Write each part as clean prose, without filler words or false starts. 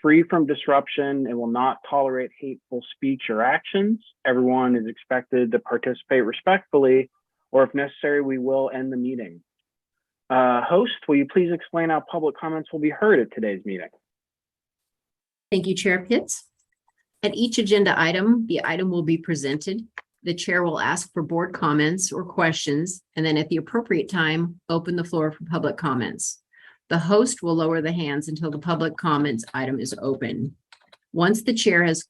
free from disruption. It will not tolerate hateful speech or actions. Everyone is expected to participate respectfully, or if necessary, we will end the meeting. Host, will you please explain how public comments will be heard at today's meeting? Thank you, Chair Pitts. At each agenda item, the item will be presented. The chair will ask for board comments or questions, and then at the appropriate time, open the floor for public comments. The host will lower the hands until the public comments item is open. Once the chair has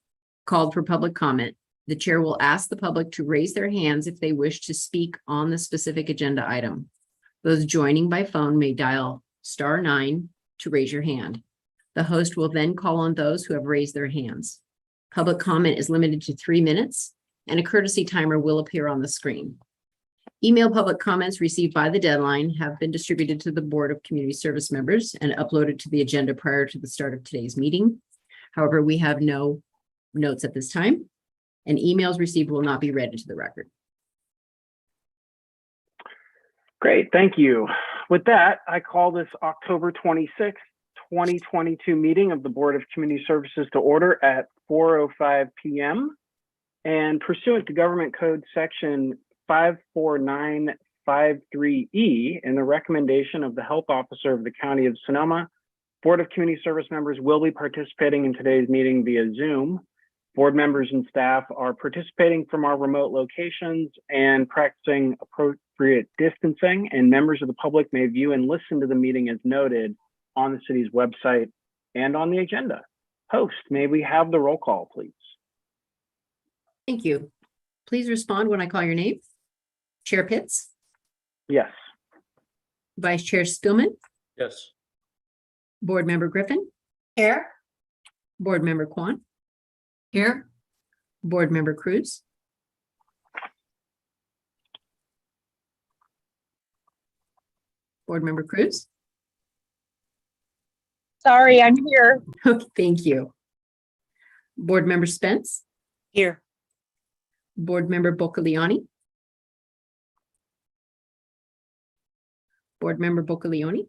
called for public comment, the chair will ask the public to raise their hands if they wish to speak on the specific agenda item. Those joining by phone may dial *9 to raise your hand. The host will then call on those who have raised their hands. Public comment is limited to 3 minutes, and a courtesy timer will appear on the screen. Email public comments received by the deadline have been distributed to the Board of Community Service members and uploaded to the agenda prior to the start of today's meeting. However, we have no notes at this time, and emails received will not be read into the record. Great, thank you. With that, I call this October 26th, 2022 meeting of the Board of Community Services to order at 4:05 p.m. And pursuant to Government Code Section 54953E and the recommendation of the Health Officer of the County of Sonoma, Board of Community Service members will be participating in today's meeting via Zoom. Board members and staff are participating from our remote locations and practicing appropriate distancing, and members of the public may view and listen to the meeting as noted on the city's website and on the agenda. Host, may we have the roll call, please? Thank you. Please respond when I call your name. Chair Pitts? Yes. Vice Chair Spillman? Yes. Board Member Griffin? Here. Board Member Kwan? Here. Board Member Cruz? Board Member Cruz? Sorry, I'm here. Okay, thank you. Board Member Spence? Here. Board Member Bocaliani? Board Member Bocalioni?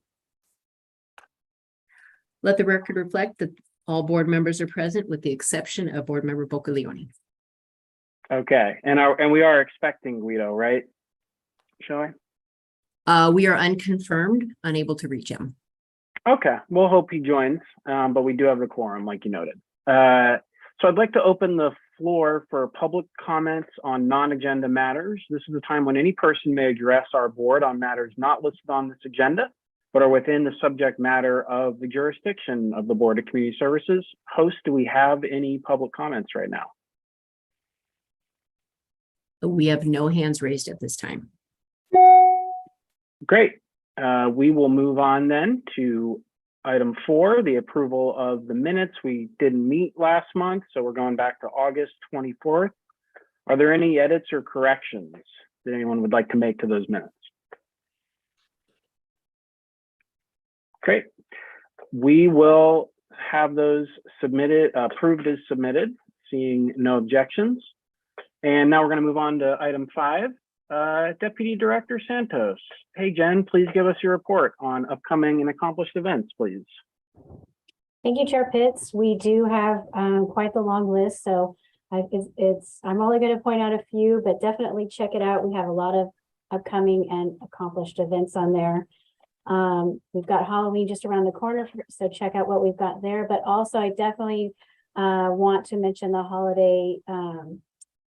Let the record reflect that all board members are present with the exception of Board Member Bocalioni. Okay, and we are expecting Guido, right? Shall I? We are unconfirmed, unable to reach him. Okay, we'll hope he joins, but we do have the quorum, like you noted. So I'd like to open the floor for public comments on non-agenda matters. This is the time when any person may address our board on matters not listed on this agenda, but are within the subject matter of the jurisdiction of the Board of Community Services. Host, do we have any public comments right now? We have no hands raised at this time. Great. We will move on then to item 4, the approval of the minutes. We didn't meet last month, so we're going back to August 24th. Are there any edits or corrections that anyone would like to make to those minutes? Great. We will have those submitted, approved as submitted, seeing no objections. And now we're going to move on to item 5. Deputy Director Santos. Hey, Jen, please give us your report on upcoming and accomplished events, please. Thank you, Chair Pitts. We do have quite the long list, so I'm only going to point out a few, but definitely check it out. We have a lot of upcoming and accomplished events on there. We've got Halloween just around the corner, so check out what we've got there. But also, I definitely want to mention the holiday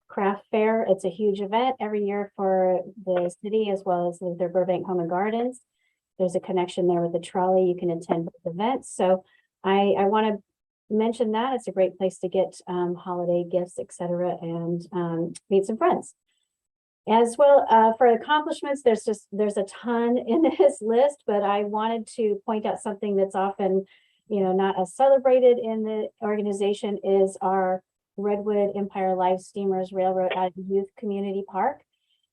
craft fair. It's a huge event every year for the city as well as their Burbank Home and Gardens. There's a connection there with the trolley. You can attend both events. So I want to mention that it's a great place to get holiday gifts, etc., and meet some friends. As well, for accomplishments, there's a ton in this list, but I wanted to point out something that's often, not as celebrated in the organization is our Redwood Empire Live Steamers Railroad at Youth Community Park.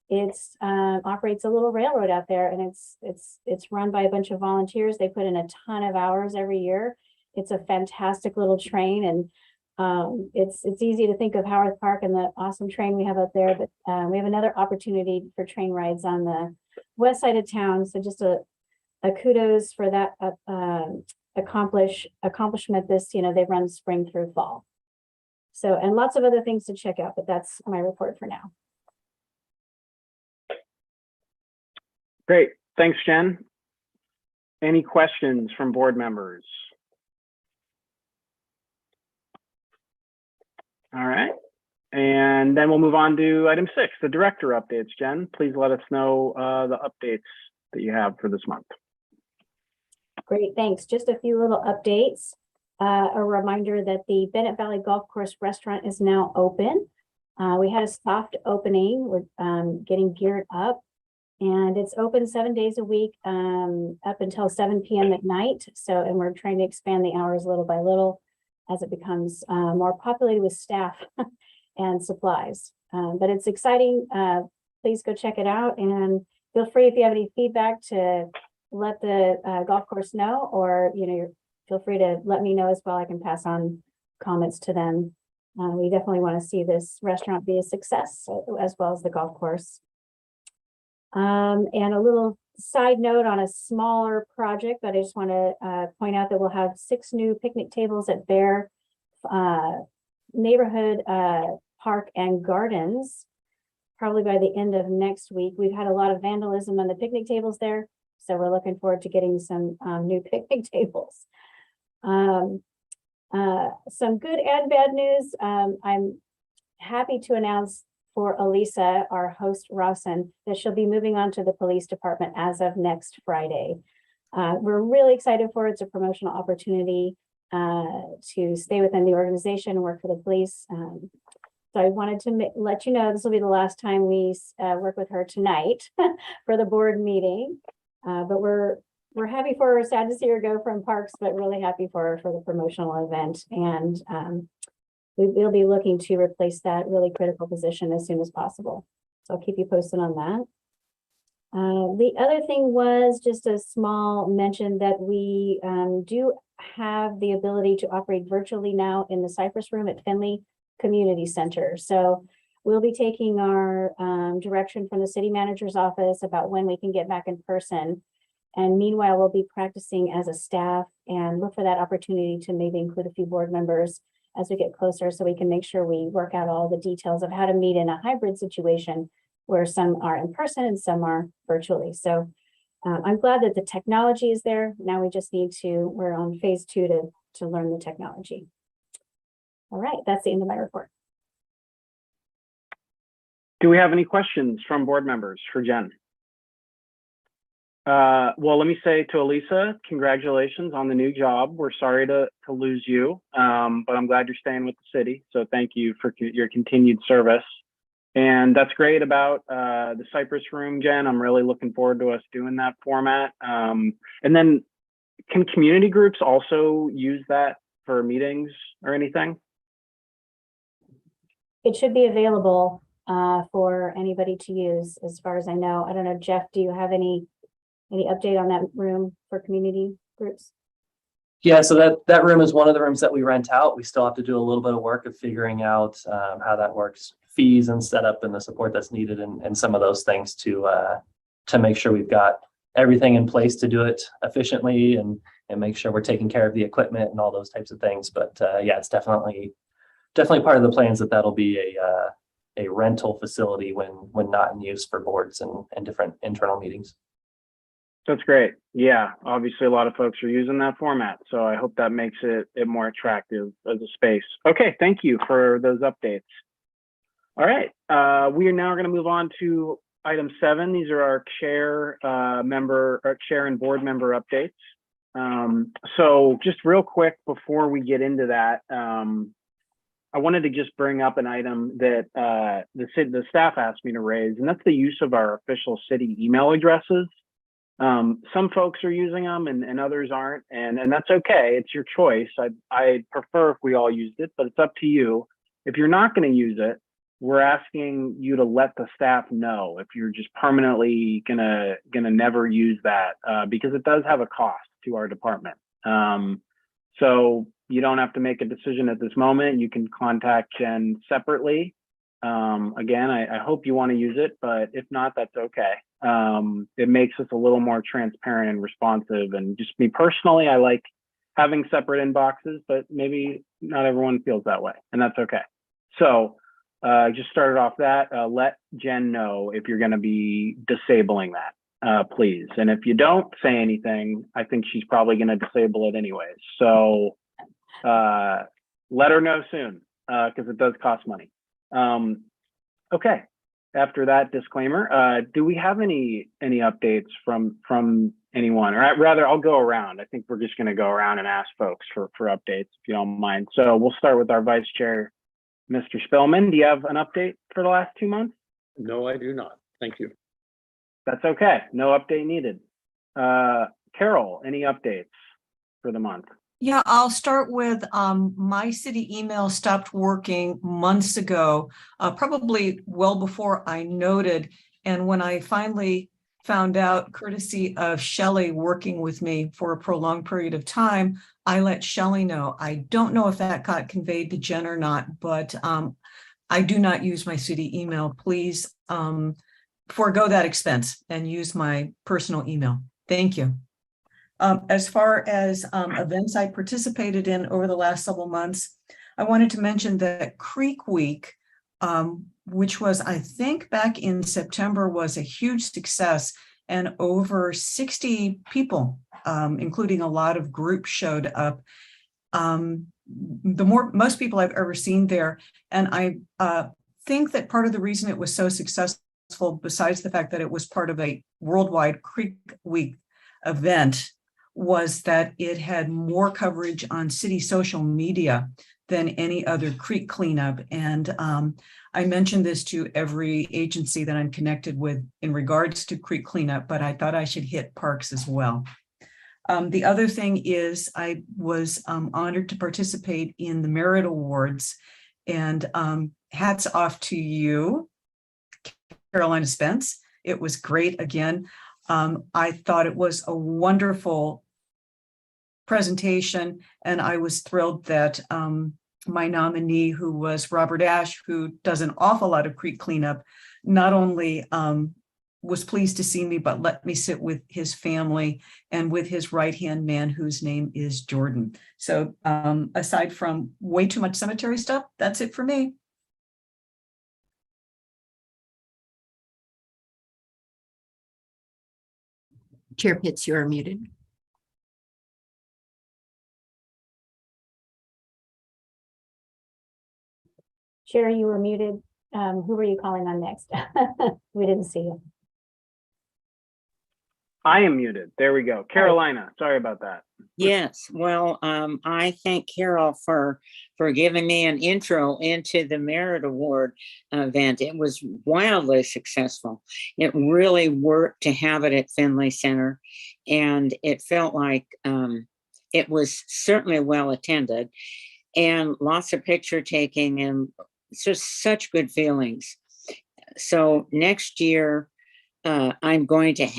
It's operates a little railroad out there, and it's run by a bunch of volunteers. They put in a ton of hours every year. It's a fantastic little train, and it's easy to think of Howard Park and the awesome train we have out there, but we have another opportunity for train rides on the west side of town. So just a kudos for that accomplishment this, they run spring through fall. So, and lots of other things to check out, but that's my report for now. Great. Thanks, Jen. Any questions from board members? All right. And then we'll move on to item 6, the director updates. Jen, please let us know the updates that you have for this month. Great, thanks. Just a few little updates. A reminder that the Bennett Valley Golf Course restaurant is now open. We had a soft opening. We're getting geared up, and it's open 7 days a week up until 7 p.m. at night. So, and we're trying to expand the hours little by little as it becomes more populated with staff and supplies. But it's exciting. Please go check it out, and feel free if you have any feedback to let the golf course know, or feel free to let me know as well. I can pass on comments to them. We definitely want to see this restaurant be a success, as well as the golf course. And a little side note on a smaller project, but I just want to point out that we'll have 6 new picnic tables at Bear Neighborhood Park and Gardens, probably by the end of next week. We've had a lot of vandalism on the picnic tables there, so we're looking forward to getting some new picnic tables. Some good and bad news. I'm happy to announce for Elisa, our host Rosa, that she'll be moving on to the police department as of next Friday. We're really excited for it. It's a promotional opportunity to stay within the organization and work for the police. So I wanted to let you know this will be the last time we work with her tonight for the board meeting. But we're happy for her, sad to see her go from parks, but really happy for her for the promotional event. And we'll be looking to replace that really critical position as soon as possible. So I'll keep you posted on that. The other thing was just a small mention that we do have the ability to operate virtually now in the Cypress Room at Finley Community Center. So we'll be taking our direction from the city manager's office about when we can get back in person. And meanwhile, we'll be practicing as a staff and look for that opportunity to maybe include a few board members as we get closer, so we can make sure we work out all the details of how to meet in a hybrid situation where some are in person and some are virtually. So I'm glad that the technology is there. Now we just need to, we're on phase 2 to learn the technology. All right, that's the end of my report. Do we have any questions from board members for Jen? Well, let me say to Elisa, congratulations on the new job. We're sorry to lose you, but I'm glad you're staying with the city. So thank you for your continued service. And that's great about the Cypress Room, Jen. I'm really looking forward to us doing that format. And then can community groups also use that for meetings or anything? It should be available for anybody to use, as far as I know. I don't know, Jeff, do you have any update on that room for community groups? Yeah, so that room is one of the rooms that we rent out. We still have to do a little bit of work of figuring out how that works, fees and setup and the support that's needed, and some of those things to make sure we've got everything in place to do it efficiently and make sure we're taking care of the equipment and all those types of things. But yeah, it's definitely part of the plans that'll be a rental facility when not in use for boards and different internal meetings. That's great. Yeah, obviously a lot of folks are using that format, so I hope that makes it more attractive as a space. Okay, thank you for those updates. All right, we are now going to move on to item 7. These are our chair and board member updates. So just real quick before we get into that, I wanted to just bring up an item that the staff asked me to raise, and that's the use of our official city email addresses. Some folks are using them and others aren't, and that's okay. It's your choice. I prefer if we all used it, but it's up to you. If you're not going to use it, we're asking you to let the staff know if you're just permanently gonna never use that, because it does have a cost to our department. So you don't have to make a decision at this moment. You can contact Jen separately. Again, I hope you want to use it, but if not, that's okay. It makes us a little more transparent and responsive. And just me personally, I like having separate inboxes, but maybe not everyone feels that way, and that's okay. So just started off that. Let Jen know if you're going to be disabling that, please. And if you don't say anything, I think she's probably going to disable it anyways. So let her know soon, because it does cost money. Okay. After that disclaimer, do we have any updates from anyone? Or rather, I'll go around. I think we're just going to go around and ask folks for updates, if you don't mind. So we'll start with our vice chair, Mr. Spillman. Do you have an update for the last 2 months? No, I do not. Thank you. That's okay. No update needed. Carol, any updates for the month? Yeah, I'll start with my city email stopped working months ago, probably well before I noted. And when I finally found out, courtesy of Shelley working with me for a prolonged period of time, I let Shelley know. I don't know if that got conveyed to Jen or not, but I do not use my city email. Please forego that expense and use my personal email. Thank you. As far as events I participated in over the last several months, I wanted to mention that Creek Week, which was, I think, back in September, was a huge success, and over 60 people, including a lot of groups, showed up. Most people I've ever seen there, and I think that part of the reason it was so successful, besides the fact that it was part of a worldwide Creek Week event, was that it had more coverage on city social media than any other creek cleanup. And I mentioned this to every agency that I'm connected with in regards to creek cleanup, but I thought I should hit parks as well. The other thing is I was honored to participate in the Merit Awards, and hats off to you, Carolina Spence. It was great again. I thought it was a wonderful presentation, and I was thrilled that my nominee, who was Robert Ash, who does an awful lot of creek cleanup, not only was pleased to see me, but let me sit with his family and with his right-hand man, whose name is Jordan. So aside from way too much cemetery stuff, that's it for me. Chair Pitts, you are muted. Sherry, you were muted. Who were you calling on next? We didn't see you. I am muted. There we go. Carolina, sorry about that. Yes, well, I thank Carol for giving me an intro into the Merit Award event. It was wildly successful. It really worked to have it at Finley Center, and it felt like it was certainly well attended, and lots of picture taking, and just such good feelings. So next year, I'm going to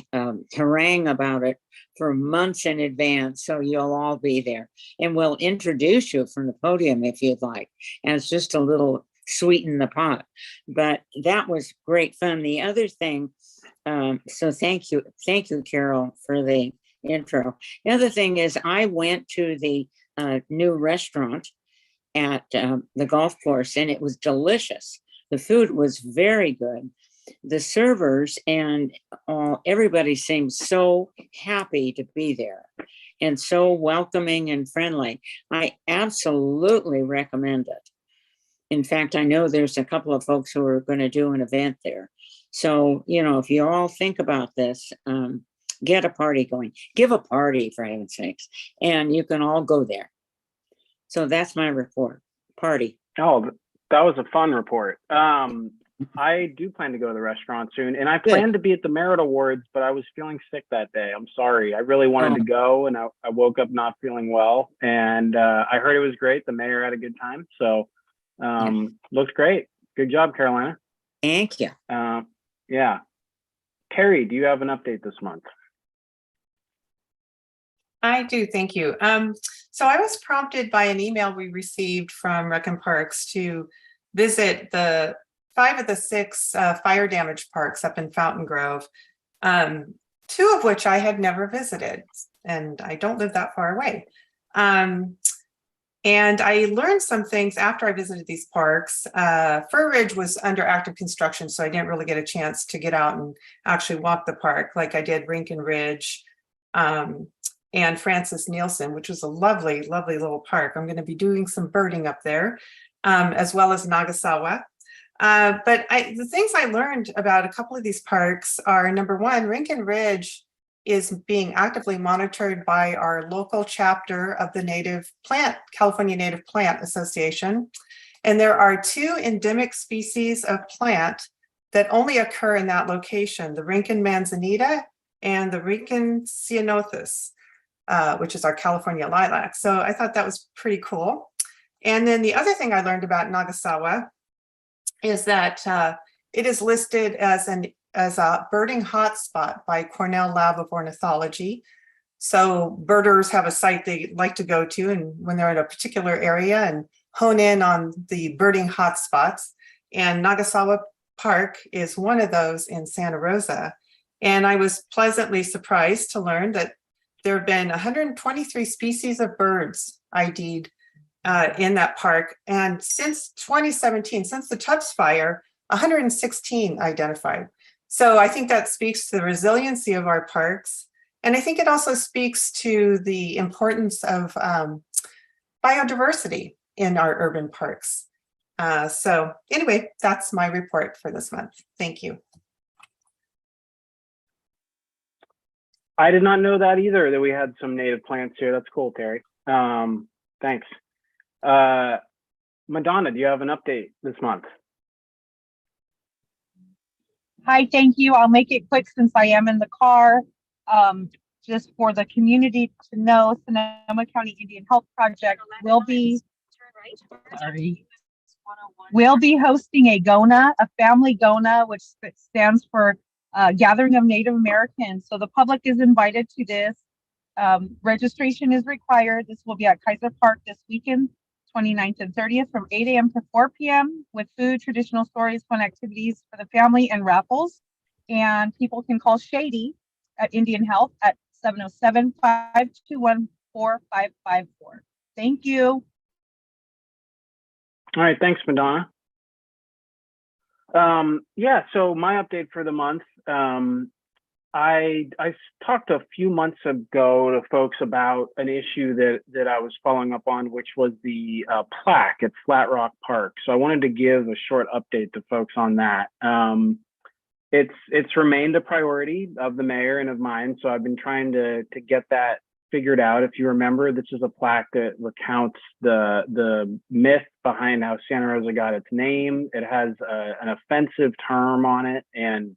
harangue about it for months in advance, so you'll all be there, and we'll introduce you from the podium if you'd like, as just a little sweeten the pot. But that was great fun. The other thing, so thank you, Carol, for the intro. The other thing is I went to the new restaurant at the golf course, and it was delicious. The food was very good. The servers and everybody seemed so happy to be there and so welcoming and friendly. I absolutely recommend it. In fact, I know there's a couple of folks who are going to do an event there. So, you know, if you all think about this, get a party going, give a party for heaven's sakes, and you can all go there. So that's my report. Party. Oh, that was a fun report. I do plan to go to the restaurant soon, and I planned to be at the Merit Awards, but I was feeling sick that day. I'm sorry. I really wanted to go, and I woke up not feeling well, and I heard it was great. The mayor had a good time, so looks great. Good job, Carolina. Thank you. Yeah. Terry, do you have an update this month? I do, thank you. So I was prompted by an email we received from Rec and Parks to visit the 5 of the 6 fire damaged parks up in Fountain Grove, 2 of which I had never visited, and I don't live that far away. And I learned some things after I visited these parks. Fir Ridge was under active construction, so I didn't really get a chance to get out and actually walk the park like I did Rincon Ridge and Francis Nielsen, which was a lovely, lovely little park. I'm going to be doing some birding up there, as well as Nagasawa. But the things I learned about a couple of these parks are, number one, Rincon Ridge is being actively monitored by our local chapter of the California Native Plant Association. And there are 2 endemic species of plant that only occur in that location, the Rincon manzanita and the Rincon ceanothus, which is our California lilac. So I thought that was pretty cool. And then the other thing I learned about Nagasawa is that it is listed as a birding hotspot by Cornell Lab of Ornithology. So birders have a site they like to go to, and when they're in a particular area, and hone in on the birding hotspots. And Nagasawa Park is one of those in Santa Rosa. And I was pleasantly surprised to learn that there have been 123 species of birds ID'd in that park. And since 2017, since the Tubbs fire, 116 identified. So I think that speaks to the resiliency of our parks. And I think it also speaks to the importance of biodiversity in our urban parks. So anyway, that's my report for this month. Thank you. I did not know that either, that we had some native plants here. That's cool, Terry. Thanks. Madonna, do you have an update this month? Hi, thank you. I'll make it quick since I am in the car. Just for the community to know, Sonoma County Indian Health Project will be hosting a GONA, a family GONA, which stands for Gathering of Native Americans. So the public is invited to this. Registration is required. This will be at Kaiser Park this weekend, 29th and 30th from 8 a.m. to 4 p.m. with food, traditional stories, fun activities for the family, and raffles. And people can call Shady at Indian Health at 707-521-4554. Thank you. All right, thanks, Madonna. Yeah, so my update for the month, I talked a few months ago to folks about an issue that I was following up on, which was the plaque at Flat Rock Park. So I wanted to give a short update to folks on that. It's remained a priority of the mayor and of mine, so I've been trying to get that figured out. If you remember, this is a plaque that recounts the myth behind how Santa Rosa got its name. It has an offensive term on it and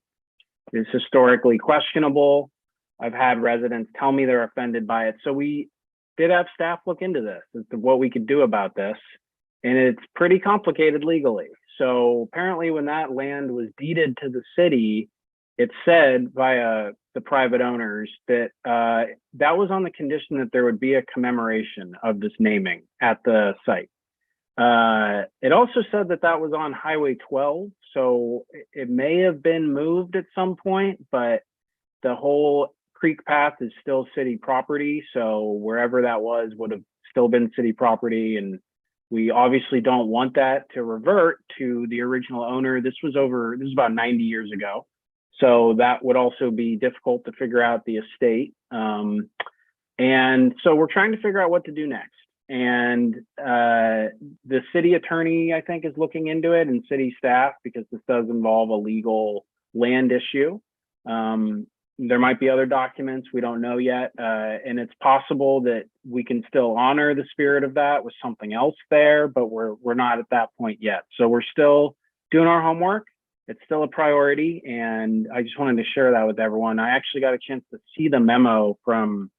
is historically questionable. I've had residents tell me they're offended by it. So we did have staff look into this as to what we could do about this. And it's pretty complicated legally. So apparently when that land was deeded to the city, it said via the private owners that that was on the condition that there would be a commemoration of this naming at the site. It also said that that was on Highway 12, so it may have been moved at some point, but the whole creek path is still city property. So wherever that was would have still been city property. And we obviously don't want that to revert to the original owner. This was about 90 years ago. So that would also be difficult to figure out the estate. And so we're trying to figure out what to do next. And the city attorney, I think, is looking into it, and city staff, because this does involve a legal land issue. There might be other documents we don't know yet. And it's possible that we can still honor the spirit of that with something else there, but we're not at that point yet. So we're still doing our homework. It's still a priority. And I just wanted to share that with everyone. I actually got a chance to see the memo from,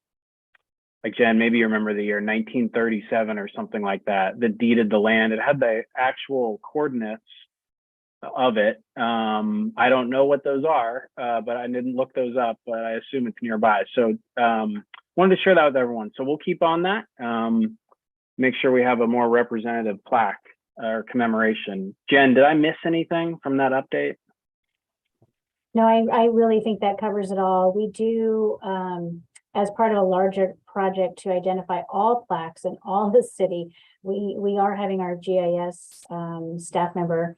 like, Jen, maybe you remember the year 1937 or something like that, that deeded the land. It had the actual coordinates of it. I don't know what those are, but I didn't look those up, but I assume it's nearby. So wanted to share that with everyone. So we'll keep on that. Make sure we have a more representative plaque or commemoration. Jen, did I miss anything from that update? No, I really think that covers it all. We do as part of a larger project to identify all plaques in all the city, we are having our GIS staff member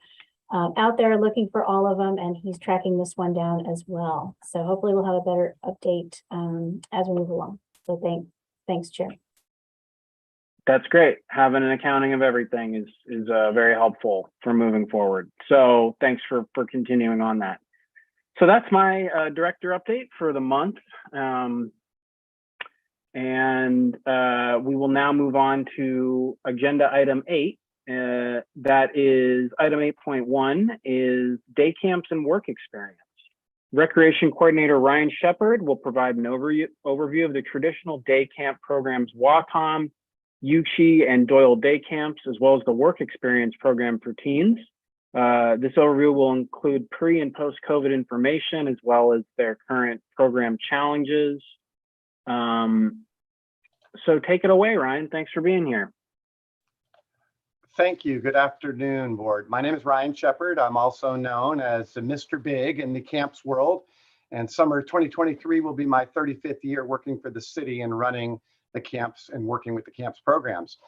out there looking for all of them, and he's tracking this one down as well. So hopefully we'll have a better update as we move along. So thanks, Chair. That's great. Having an accounting of everything is very helpful for moving forward. So thanks for continuing on that. So that's my director update for the month. We will now move on to agenda item 8. That is item 8.1 is day camps and work experience. Recreation Coordinator Ryan Shepard will provide an overview of the traditional day camp programs WATOM, Uchi, and Doyle Day Camps, as well as the work experience program for teens. This overview will include pre and post-COVID information, as well as their current program challenges. So take it away, Ryan. Thanks for being here. Thank you. Good afternoon, board. My name is Ryan Shepard. I'm also known as Mr. Big in the camps world. And summer 2023 will be my 35th year working for the city and running the camps and working with the camps programs.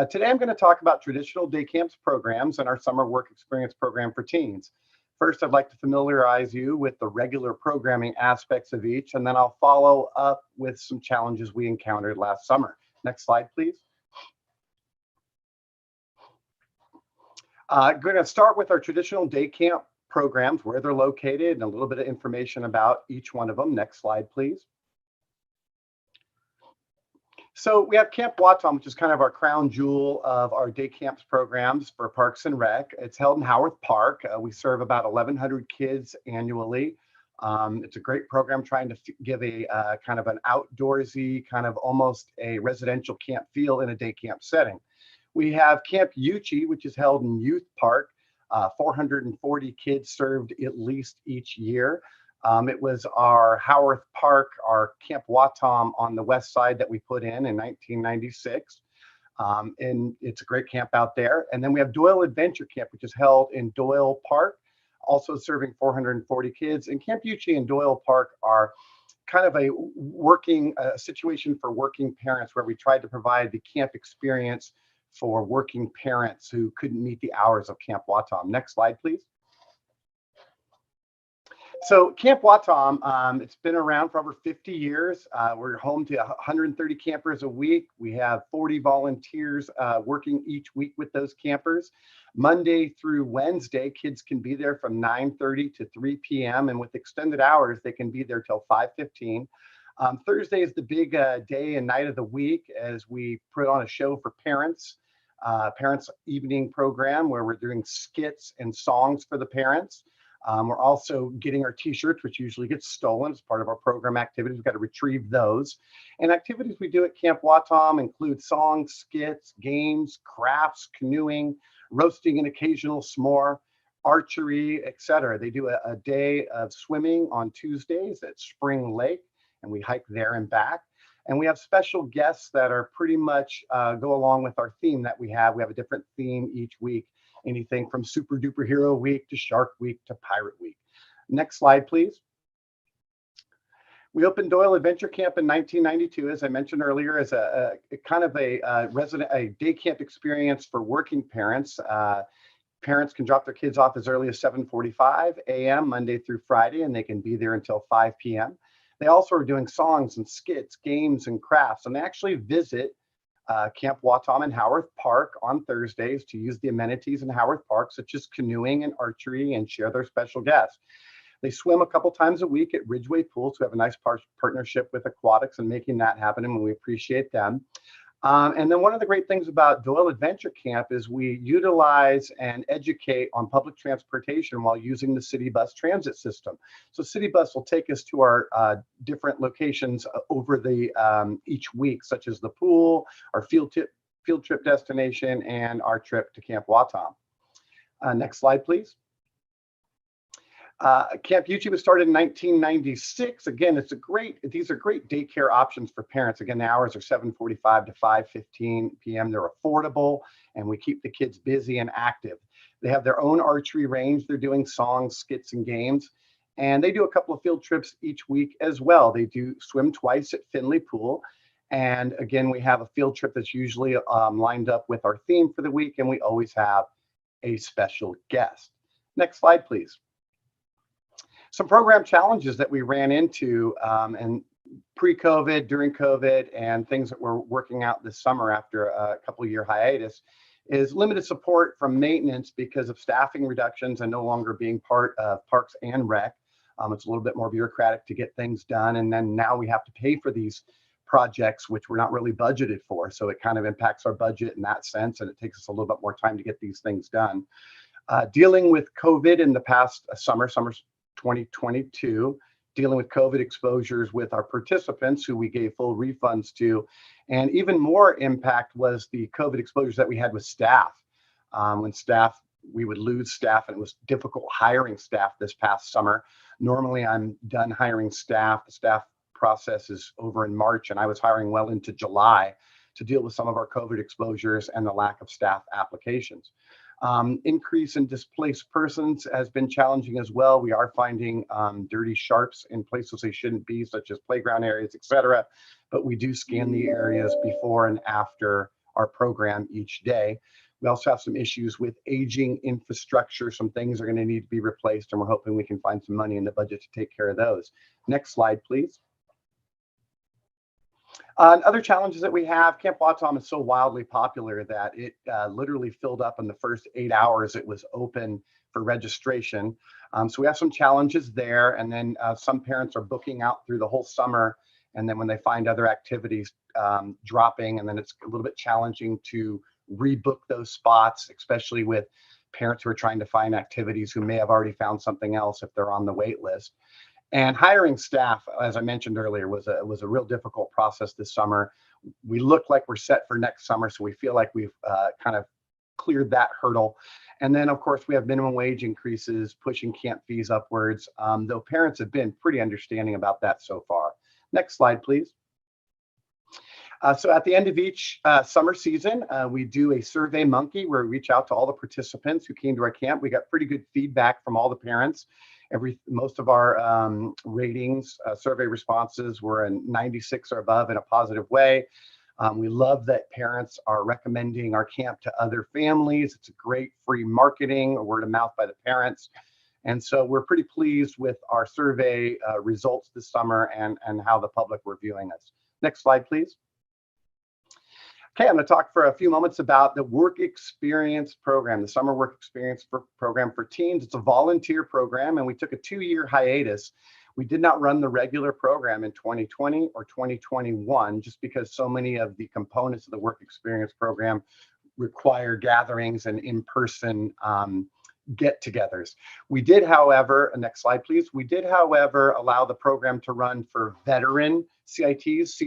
Today, I'm going to talk about traditional day camps programs and our summer work experience program for teens. First, I'd like to familiarize you with the regular programming aspects of each, and then I'll follow up with some challenges we encountered last summer. Next slide, please. I'm going to start with our traditional day camp programs, where they're located, and a little bit of information about each one of them. Next slide, please. So we have Camp WATOM, which is kind of our crown jewel of our day camps programs for Parks and Rec. It's held in Howarth Park. We serve about 1,100 kids annually. It's a great program trying to give a kind of an outdoorsy, kind of almost a residential camp feel in a day camp setting. We have Camp Uchi, which is held in Youth Park. 440 kids served at least each year. It was our Howarth Park, our Camp WATOM on the west side that we put in 1996. And it's a great camp out there. And then we have Doyle Adventure Camp, which is held in Doyle Park, also serving 440 kids. And Camp Uchi and Doyle Park are kind of a working situation for working parents, where we tried to provide the camp experience for working parents who couldn't meet the hours of Camp WATOM. Next slide, please. So Camp WATOM, it's been around for over 50 years. We're home to 130 campers a week. We have 40 volunteers working each week with those campers. Monday through Wednesday, kids can be there from 9:30 to 3 p.m. And with extended hours, they can be there till 5:15. Thursday is the big day and night of the week, as we put on a show for parents, parents evening program, where we're doing skits and songs for the parents. We're also getting our t-shirts, which usually get stolen as part of our program activities. We've got to retrieve those. And activities we do at Camp WATOM include songs, skits, games, crafts, canoeing, roasting an occasional s'more, archery, etc. They do a day of swimming on Tuesdays at Spring Lake, and we hike there and back. And we have special guests that are pretty much go along with our theme that we have. We have a different theme each week, anything from Super Duper Hero Week to Shark Week to Pirate Week. Next slide, please. We opened Doyle Adventure Camp in 1992, as I mentioned earlier, as a kind of a day camp experience for working parents. Parents can drop their kids off as early as 7:45 a.m. Monday through Friday, and they can be there until 5 p.m. They also are doing songs and skits, games and crafts, and they actually visit Camp WATOM in Howarth Park on Thursdays to use the amenities in Howarth Park, such as canoeing and archery, and share their special guests. They swim a couple times a week at Ridgeway Pools. We have a nice partnership with Aquatics and making that happen, and we appreciate them. And then one of the great things about Doyle Adventure Camp is we utilize and educate on public transportation while using the city bus transit system. So city bus will take us to our different locations over the each week, such as the pool, our field trip destination, and our trip to Camp WATOM. Next slide, please. Camp Uchi was started in 1996. Again, these are great daycare options for parents. Again, the hours are 7:45 to 5:15 p.m. They're affordable, and we keep the kids busy and active. They have their own archery range. They're doing songs, skits, and games. And they do a couple of field trips each week as well. They do swim twice at Finley Pool. And again, we have a field trip that's usually lined up with our theme for the week, and we always have a special guest. Next slide, please. Some program challenges that we ran into and pre-COVID, during COVID, and things that we're working out this summer after a couple of year hiatus is limited support from maintenance because of staffing reductions and no longer being part of Parks and Rec. It's a little bit more bureaucratic to get things done. And then now we have to pay for these projects, which we're not really budgeted for. So it kind of impacts our budget in that sense. And it takes us a little bit more time to get these things done. Dealing with COVID in the past summer 2022, dealing with COVID exposures with our participants who we gave full refunds to. And even more impact was the COVID exposures that we had with staff. When we would lose staff, and it was difficult hiring staff this past summer. Normally I'm done hiring staff. The staff process is over in March, and I was hiring well into July to deal with some of our COVID exposures and the lack of staff applications. Increase in displaced persons has been challenging as well. We are finding dirty sharps in places they shouldn't be, such as playground areas, etc. But we do scan the areas before and after our program each day. We also have some issues with aging infrastructure. Some things are going to need to be replaced, and we're hoping we can find some money in the budget to take care of those. Next slide, please. Other challenges that we have, Camp Watom is so wildly popular that it literally filled up in the first 8 hours it was open for registration. So we have some challenges there. And then some parents are booking out through the whole summer. And then when they find other activities dropping, and then it's a little bit challenging to rebook those spots, especially with parents who are trying to find activities who may have already found something else if they're on the wait list. And hiring staff, as I mentioned earlier, was a real difficult process this summer. We look like we're set for next summer, so we feel like we've kind of cleared that hurdle. And then, of course, we have minimum wage increases pushing camp fees upwards, though parents have been pretty understanding about that so far. Next slide, please. So at the end of each summer season, we do a Survey Monkey where we reach out to all the participants who came to our camp. We got pretty good feedback from all the parents. Most of our ratings, survey responses were in 96 or above in a positive way. We love that parents are recommending our camp to other families. It's a great free marketing, or word of mouth by the parents. And so we're pretty pleased with our survey results this summer and how the public were viewing us. Next slide, please. Okay, I'm going to talk for a few moments about the Work Experience program, the Summer Work Experience program for teens. It's a volunteer program, and we took a 2-year hiatus. We did not run the regular program in 2020 or 2021, just because so many of the components of the Work Experience program require gatherings and in-person get-togethers. We did, however, next slide, please. We did, however, allow the program to run for veteran CITs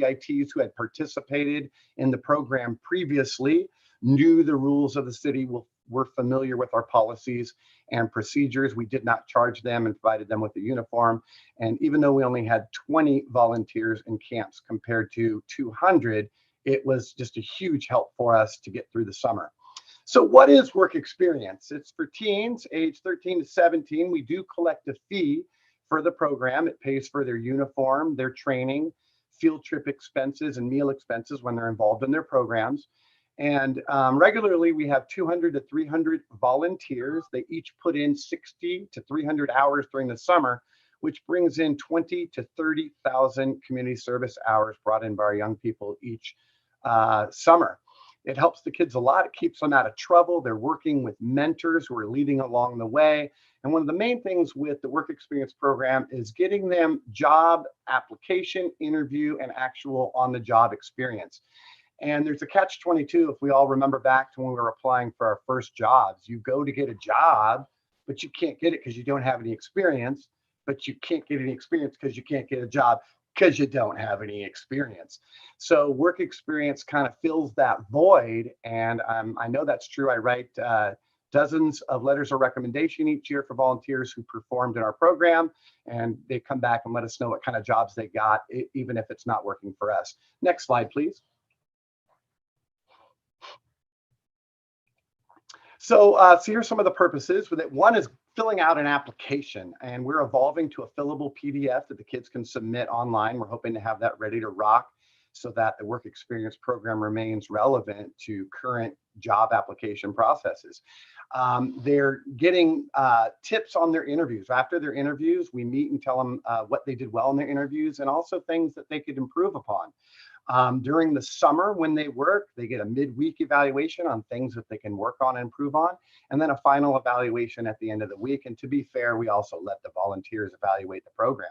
who had participated in the program previously, knew the rules of the city, were familiar with our policies and procedures. We did not charge them and provided them with a uniform. And even though we only had 20 volunteers in camps compared to 200, it was just a huge help for us to get through the summer. So what is Work Experience? It's for teens age 13 to 17. We do collect a fee for the program. It pays for their uniform, their training, field trip expenses, and meal expenses when they're involved in their programs. And regularly, we have 200 to 300 volunteers. They each put in 60 to 300 hours during the summer, which brings in 20 to 30,000 community service hours brought in by our young people each summer. It helps the kids a lot. It keeps them out of trouble. They're working with mentors who are leading along the way. And one of the main things with the Work Experience program is getting them job application, interview, and actual on-the-job experience. And there's a catch-22 if we all remember back to when we were applying for our first jobs. You go to get a job, but you can't get it because you don't have any experience, but you can't get any experience because you can't get a job because you don't have any experience. So Work Experience kind of fills that void. And I know that's true. I write dozens of letters of recommendation each year for volunteers who performed in our program. And they come back and let us know what kind of jobs they got, even if it's not working for us. Next slide, please. So here are some of the purposes with it. One is filling out an application, and we're evolving to a fillable PDF that the kids can submit online. We're hoping to have that ready to rock so that the work experience program remains relevant to current job application processes. They're getting tips on their interviews. After their interviews, we meet and tell them what they did well in their interviews and also things that they could improve upon. During the summer, when they work, they get a midweek evaluation on things that they can work on and improve on, and then a final evaluation at the end of the week. And to be fair, we also let the volunteers evaluate the program.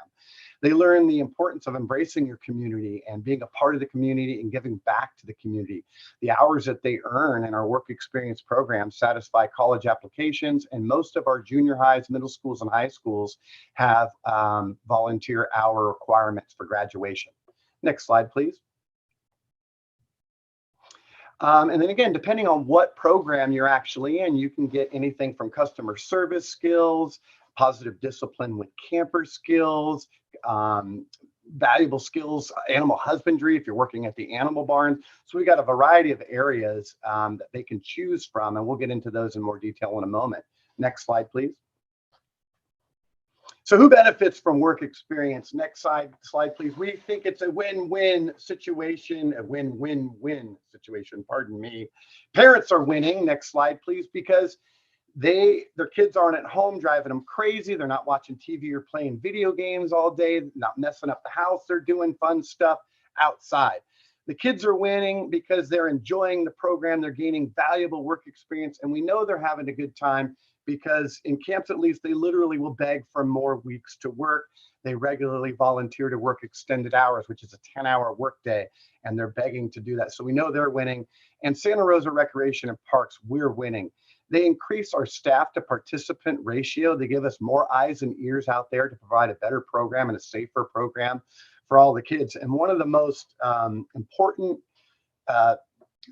They learn the importance of embracing your community and being a part of the community and giving back to the community. The hours that they earn in our work experience program satisfy college applications, and most of our junior highs, middle schools, and high schools have volunteer hour requirements for graduation. Next slide, please. And then again, depending on what program you're actually in, you can get anything from customer service skills, positive discipline with camper skills, valuable skills, animal husbandry if you're working at the animal barn. So we got a variety of areas that they can choose from, and we'll get into those in more detail in a moment. Next slide, please. So who benefits from work experience? Next slide, please. We think it's a win-win situation, a win-win-win situation, pardon me. Parents are winning, next slide, please, because their kids aren't at home driving them crazy. They're not watching TV or playing video games all day, not messing up the house. They're doing fun stuff outside. The kids are winning because they're enjoying the program. They're gaining valuable work experience, and we know they're having a good time because in camps, at least, they literally will beg for more weeks to work. They regularly volunteer to work extended hours, which is a 10-hour workday, and they're begging to do that. So we know they're winning. And Santa Rosa Recreation and Parks, we're winning. They increase our staff to participant ratio. They give us more eyes and ears out there to provide a better program and a safer program for all the kids. And one of the most important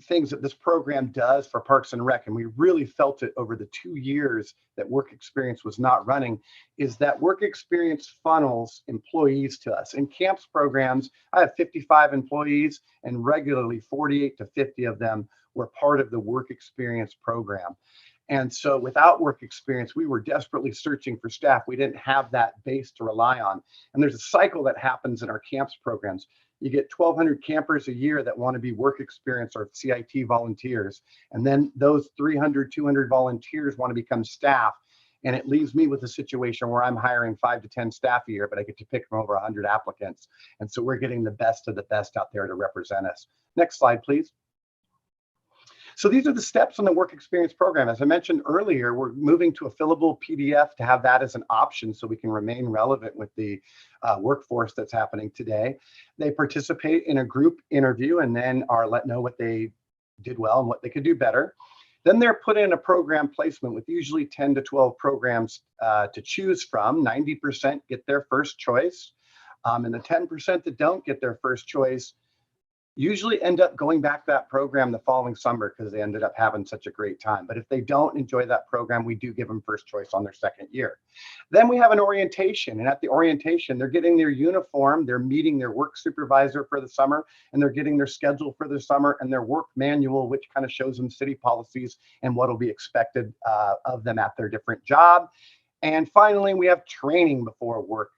things that this program does for Parks and Rec, and we really felt it over the 2 years that work experience was not running, is that work experience funnels employees to us. In camps programs, I have 55 employees, and regularly 48 to 50 of them were part of the work experience program. And so without work experience, we were desperately searching for staff. We didn't have that base to rely on. And there's a cycle that happens in our camps programs. You get 1,200 campers a year that want to be work experience or CIT volunteers. And then those 300, 200 volunteers want to become staff. And it leaves me with a situation where I'm hiring 5 to 10 staff a year, but I get to pick from over 100 applicants. And so we're getting the best of the best out there to represent us. Next slide, please. So these are the steps on the work experience program. As I mentioned earlier, we're moving to a fillable PDF to have that as an option so we can remain relevant with the workforce that's happening today. They participate in a group interview and then are let know what they did well and what they could do better. Then they're put in a program placement with usually 10 to 12 programs to choose from. 90% get their first choice. And the 10% that don't get their first choice usually end up going back to that program the following summer because they ended up having such a great time. But if they don't enjoy that program, we do give them first choice on their second year. Then we have an orientation, and at the orientation, they're getting their uniform, they're meeting their work supervisor for the summer, and they're getting their schedule for the summer and their work manual, which kind of shows them city policies and what will be expected of them at their different job. And finally, we have training before work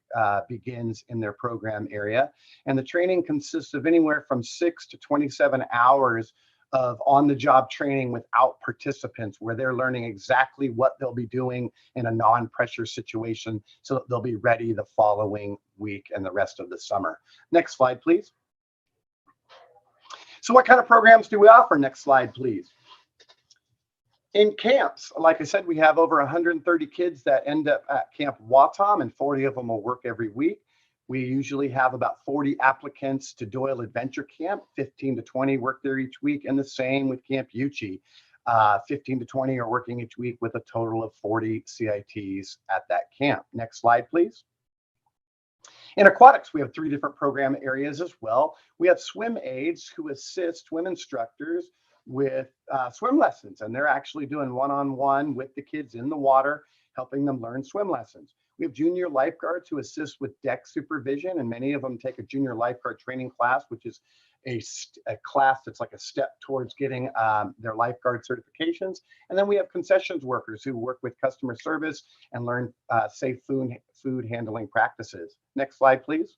begins in their program area. And the training consists of anywhere from 6 to 27 hours of on-the-job training without participants, where they're learning exactly what they'll be doing in a non-pressure situation so that they'll be ready the following week and the rest of the summer. Next slide, please. So what kind of programs do we offer? Next slide, please. In camps, like I said, we have over 130 kids that end up at Camp Watom, and 40 of them will work every week. We usually have about 40 applicants to Doyle Adventure Camp, 15 to 20 work there each week, and the same with Camp Uchi. 15 to 20 are working each week with a total of 40 CITs at that camp. Next slide, please. In aquatics, we have 3 different program areas as well. We have swim aides who assist swim instructors with swim lessons, and they're actually doing one-on-one with the kids in the water, helping them learn swim lessons. We have junior lifeguards who assist with deck supervision, and many of them take a junior lifeguard training class, which is a class that's like a step towards getting their lifeguard certifications. And then we have concessions workers who work with customer service and learn safe food handling practices. Next slide, please.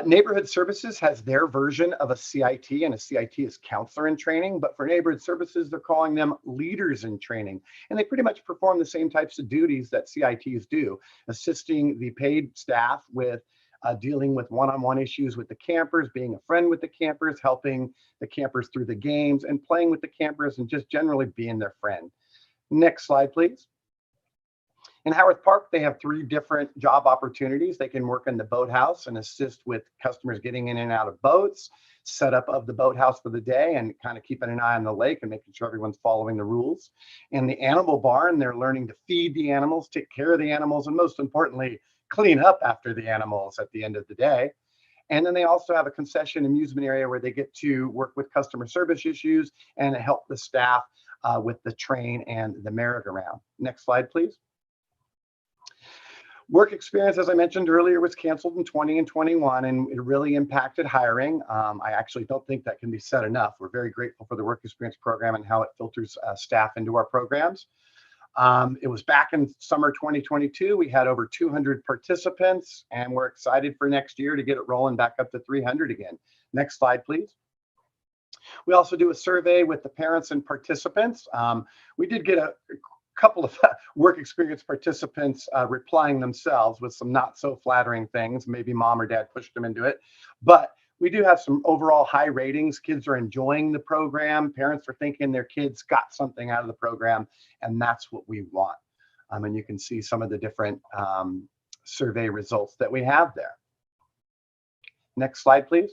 Neighborhood Services has their version of a CIT, and a CIT is counselor in training, but for Neighborhood Services, they're calling them leaders in training. And they pretty much perform the same types of duties that CITs do, assisting the paid staff with dealing with one-on-one issues with the campers, being a friend with the campers, helping the campers through the games, and playing with the campers, and just generally being their friend. Next slide, please. In Howard Park, they have 3 different job opportunities. They can work in the boathouse and assist with customers getting in and out of boats, setup of the boathouse for the day, and kind of keeping an eye on the lake and making sure everyone's following the rules. In the animal barn, they're learning to feed the animals, take care of the animals, and most importantly, clean up after the animals at the end of the day. And then they also have a concession amusement area where they get to work with customer service issues and help the staff with the train and the merry-go-round. Next slide, please. Work experience, as I mentioned earlier, was canceled in 20 and 21, and it really impacted hiring. I actually don't think that can be said enough. We're very grateful for the work experience program and how it filters staff into our programs. It was back in summer 2022. We had over 200 participants, and we're excited for next year to get it rolling back up to 300 again. Next slide, please. We also do a survey with the parents and participants. We did get a couple of work experience participants replying themselves with some not so flattering things. Maybe mom or dad pushed them into it, but we do have some overall high ratings. Kids are enjoying the program. Parents are thinking their kids got something out of the program, and that's what we want. And you can see some of the different survey results that we have there. Next slide, please.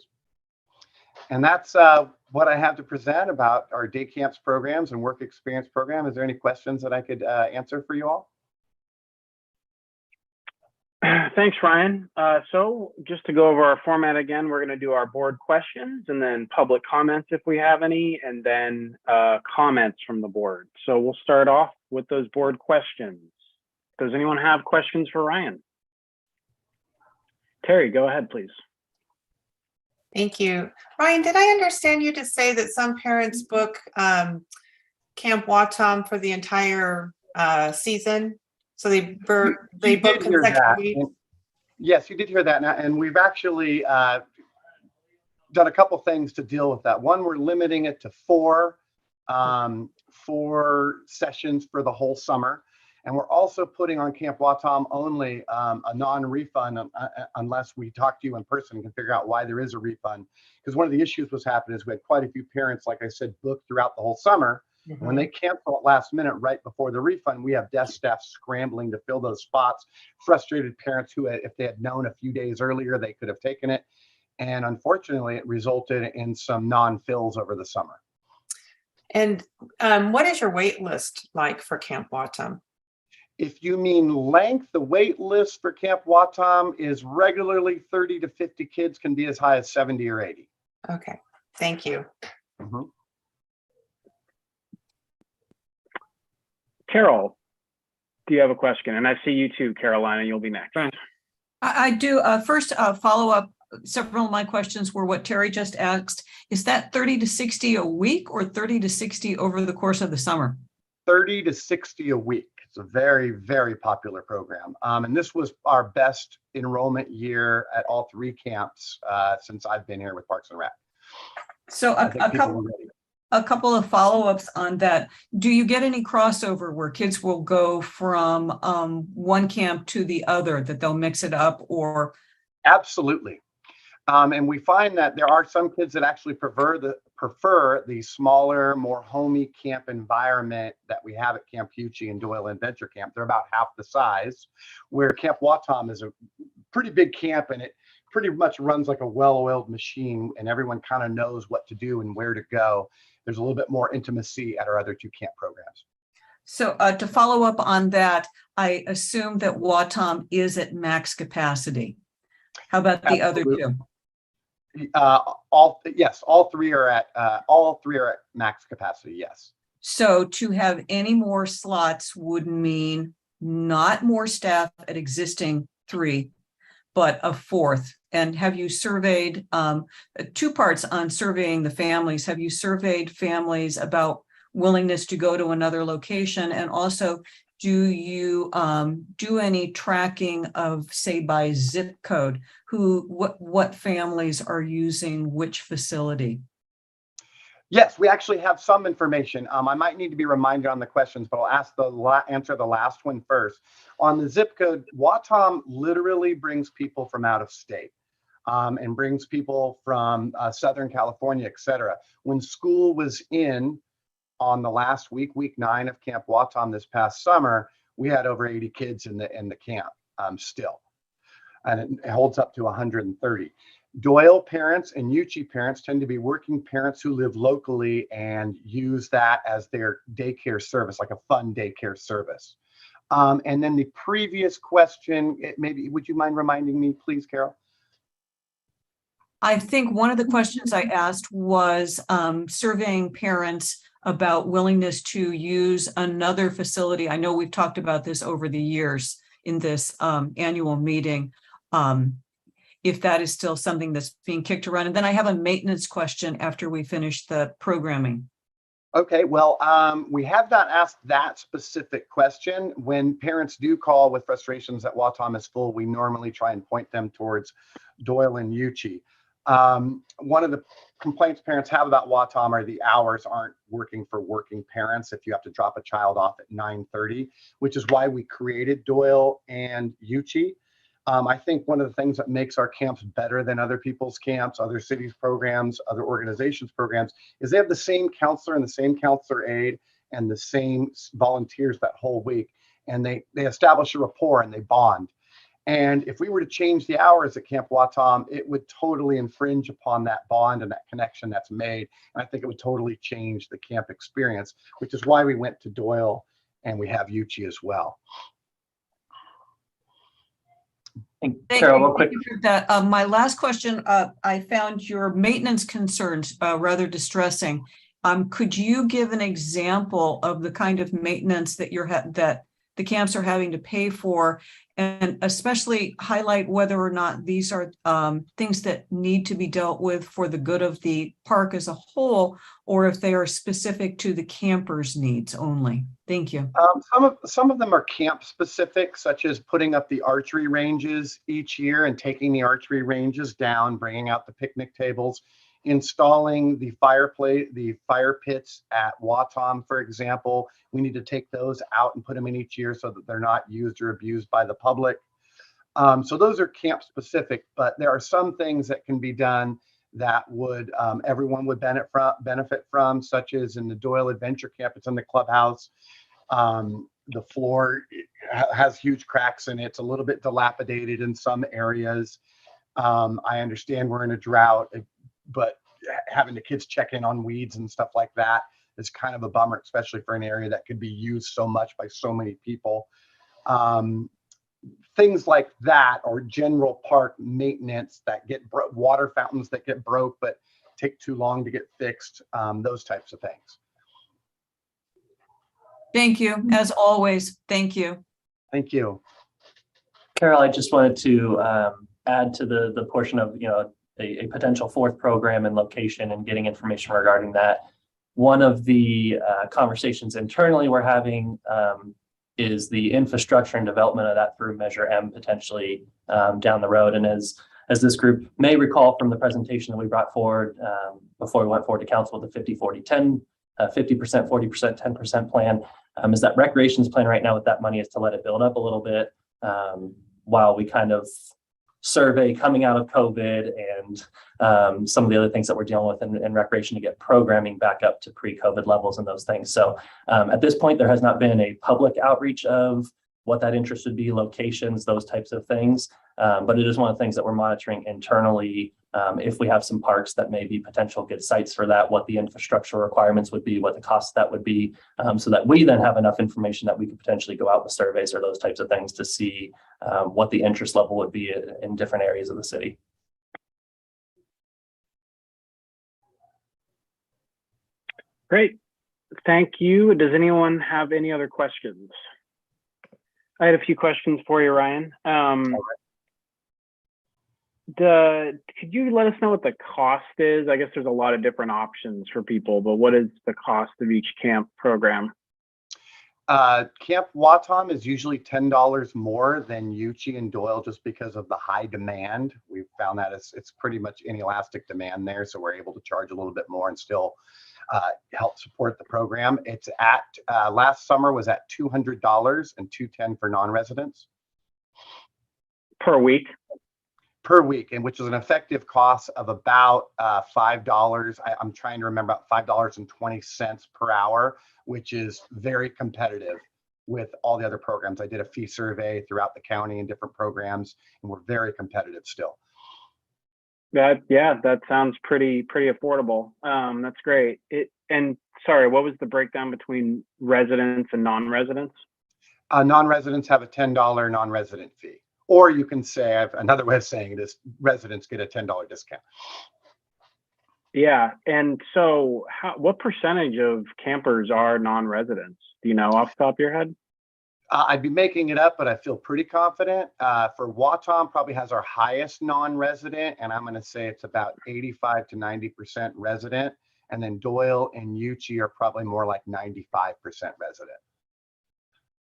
And that's what I have to present about our day camps programs and work experience program. Is there any questions that I could answer for you all? Thanks, Ryan. So just to go over our format again, we're going to do our board questions and then public comments if we have any, and then comments from the board. So we'll start off with those board questions. Does anyone have questions for Ryan? Terry, go ahead, please. Thank you. Ryan, did I understand you to say that some parents book Camp Watom for the entire season? So they book consecutive weeks? Yes, you did hear that. And we've actually done a couple things to deal with that. One, we're limiting it to 4 sessions for the whole summer. And we're also putting on Camp Watom only a non-refund unless we talk to you in person and can figure out why there is a refund. Because one of the issues was happening is we had quite a few parents, like I said, booked throughout the whole summer. Mm-hmm. When they cancel at last minute right before the refund, we have desk staff scrambling to fill those spots, frustrated parents who, if they had known a few days earlier, they could have taken it. And unfortunately, it resulted in some non-fills over the summer. And what is your wait list like for Camp Watom? If you mean length, the wait list for Camp Watom is regularly 30 to 50 kids, can be as high as 70 or 80. Okay, thank you. Mm-hmm. Carol, do you have a question? And I see you too, Carolina, you'll be next. I do. First, follow up. Several of my questions were what Terry just asked. Is that 30 to 60 a week or 30 to 60 over the course of the summer? 30 to 60 a week. It's a very, very popular program. And this was our best enrollment year at all 3 camps since I've been here with Parks and Rec. So a couple of follow-ups on that. Do you get any crossover where kids will go from one camp to the other, that they'll mix it up or? Absolutely. And we find that there are some kids that actually prefer the smaller, more homey camp environment that we have at Camp Huchie and Doyle Adventure Camp. They're about half the size, where Camp Watom is a pretty big camp, and it pretty much runs like a well-oiled machine, and everyone kind of knows what to do and where to go. There's a little bit more intimacy at our other 2 camp programs. So to follow up on that, I assume that Watom is at max capacity. How about the other 2? All 3 are at max capacity. Yes. So to have any more slots would mean not more staff at existing 3, but a fourth? And have you surveyed, two parts on surveying the families? Have you surveyed families about willingness to go to another location? And also, do you do any tracking of, say, by zip code, what families are using which facility? Yes, we actually have some information. I might need to be reminded on the questions, but I'll answer the last one first. On the zip code, Watom literally brings people from out of state, and brings people from Southern California, et cetera. When school was in on the last week, week 9 of Camp Watom this past summer, we had over 80 kids in the camp still, and it holds up to 130. Doyle parents and Uchi parents tend to be working parents who live locally and use that as their daycare service, like a fun daycare service. And then the previous question, maybe, would you mind reminding me, please, Carol? I think one of the questions I asked was surveying parents about willingness to use another facility. I know we've talked about this over the years in this annual meeting. If that is still something that's being kicked around. And then I have a maintenance question after we finish the programming. Okay, well, we have not asked that specific question. When parents do call with frustrations that Watom is full, we normally try and point them towards Doyle and Uchi. One of the complaints parents have about Watom are the hours aren't working for working parents if you have to drop a child off at 9:30, which is why we created Doyle and Uchi. I think one of the things that makes our camps better than other people's camps, other cities' programs, other organizations' programs, is they have the same counselor and the same counselor aide and the same volunteers that whole week. And they establish a rapport and they bond. And if we were to change the hours at Camp Watom, it would totally infringe upon that bond and that connection that's made. And I think it would totally change the camp experience, which is why we went to Doyle and we have Uchi as well. And Thank Carol, you. real quick. Thank you for that. My last question, I found your maintenance concerns rather distressing. Could you give an example of the kind of maintenance that that the camps are having to pay for, and especially highlight whether or not these are things that need to be dealt with for the good of the park as a whole, or if they are specific to the campers' needs only? Thank you. Some of them are camp specific, such as putting up the archery ranges each year and taking the archery ranges down, bringing out the picnic tables, installing the fire pits at Watom, for example. We need to take those out and put them in each year so that they're not used or abused by the public. So those are camp specific, but there are some things that can be done that would everyone would benefit from, such as in the Doyle Adventure Camp. It's in the clubhouse. The floor has huge cracks in it. It's a little bit dilapidated in some areas. I understand we're in a drought, but having the kids check in on weeds and stuff like that is kind of a bummer, especially for an area that could be used so much by so many people. Things like that, or general park maintenance that get water fountains that get broke but take too long to get fixed, those types of things. Thank you. As always, thank you. Thank you. Carol, I just wanted to add to the portion of, a potential fourth program and location and getting information regarding that. One of the conversations internally we're having is the infrastructure and development of that through Measure M potentially down the road. And as this group may recall from the presentation that we brought forward before we went forward to council with the 50-40-10, 50%, 40%, 10% plan, is that recreation's plan right now with that money is to let it build up a little bit while we kind of survey coming out of COVID and some of the other things that we're dealing with in recreation to get programming back up to pre-COVID levels and those things. So at this point, there has not been a public outreach of what that interest would be, locations, those types of things. But it is one of the things that we're monitoring internally. If we have some parks that may be potential good sites for that, what the infrastructure requirements would be, what the cost of that would be, so that we then have enough information that we could potentially go out with surveys or those types of things to see what the interest level would be in different areas of the city. Great. Thank you. Does anyone have any other questions? I had a few questions for you, Ryan. Could you let us know what the cost is? I guess there's a lot of different options for people, but what is the cost of each camp program? Camp Watom is usually $10 more than Uchi and Doyle just because of the high demand. We've found that it's pretty much inelastic demand there, so we're able to charge a little bit more and still help support the program. It's at last summer was at $200 and $210 for non-residents Per week? per week, and which is an effective cost of about $5. I'm trying to remember, about $5.20 per hour, which is very competitive with all the other programs. I did a fee survey throughout the county and different programs, and we're very competitive still. That sounds pretty affordable. That's great. And sorry, what was the breakdown between residents and non-residents? Non-residents have a $10 non-resident fee. Or you can say, I've another way of saying this, residents get a $10 discount. Yeah, and so what percentage of campers are non-residents? Do you know off the top of your head? I'd be making it up, but I feel pretty confident. For Watom, probably has our highest non-resident, and I'm going to say it's about 85 to 90% resident. And then Doyle and Uchi are probably more like 95% resident.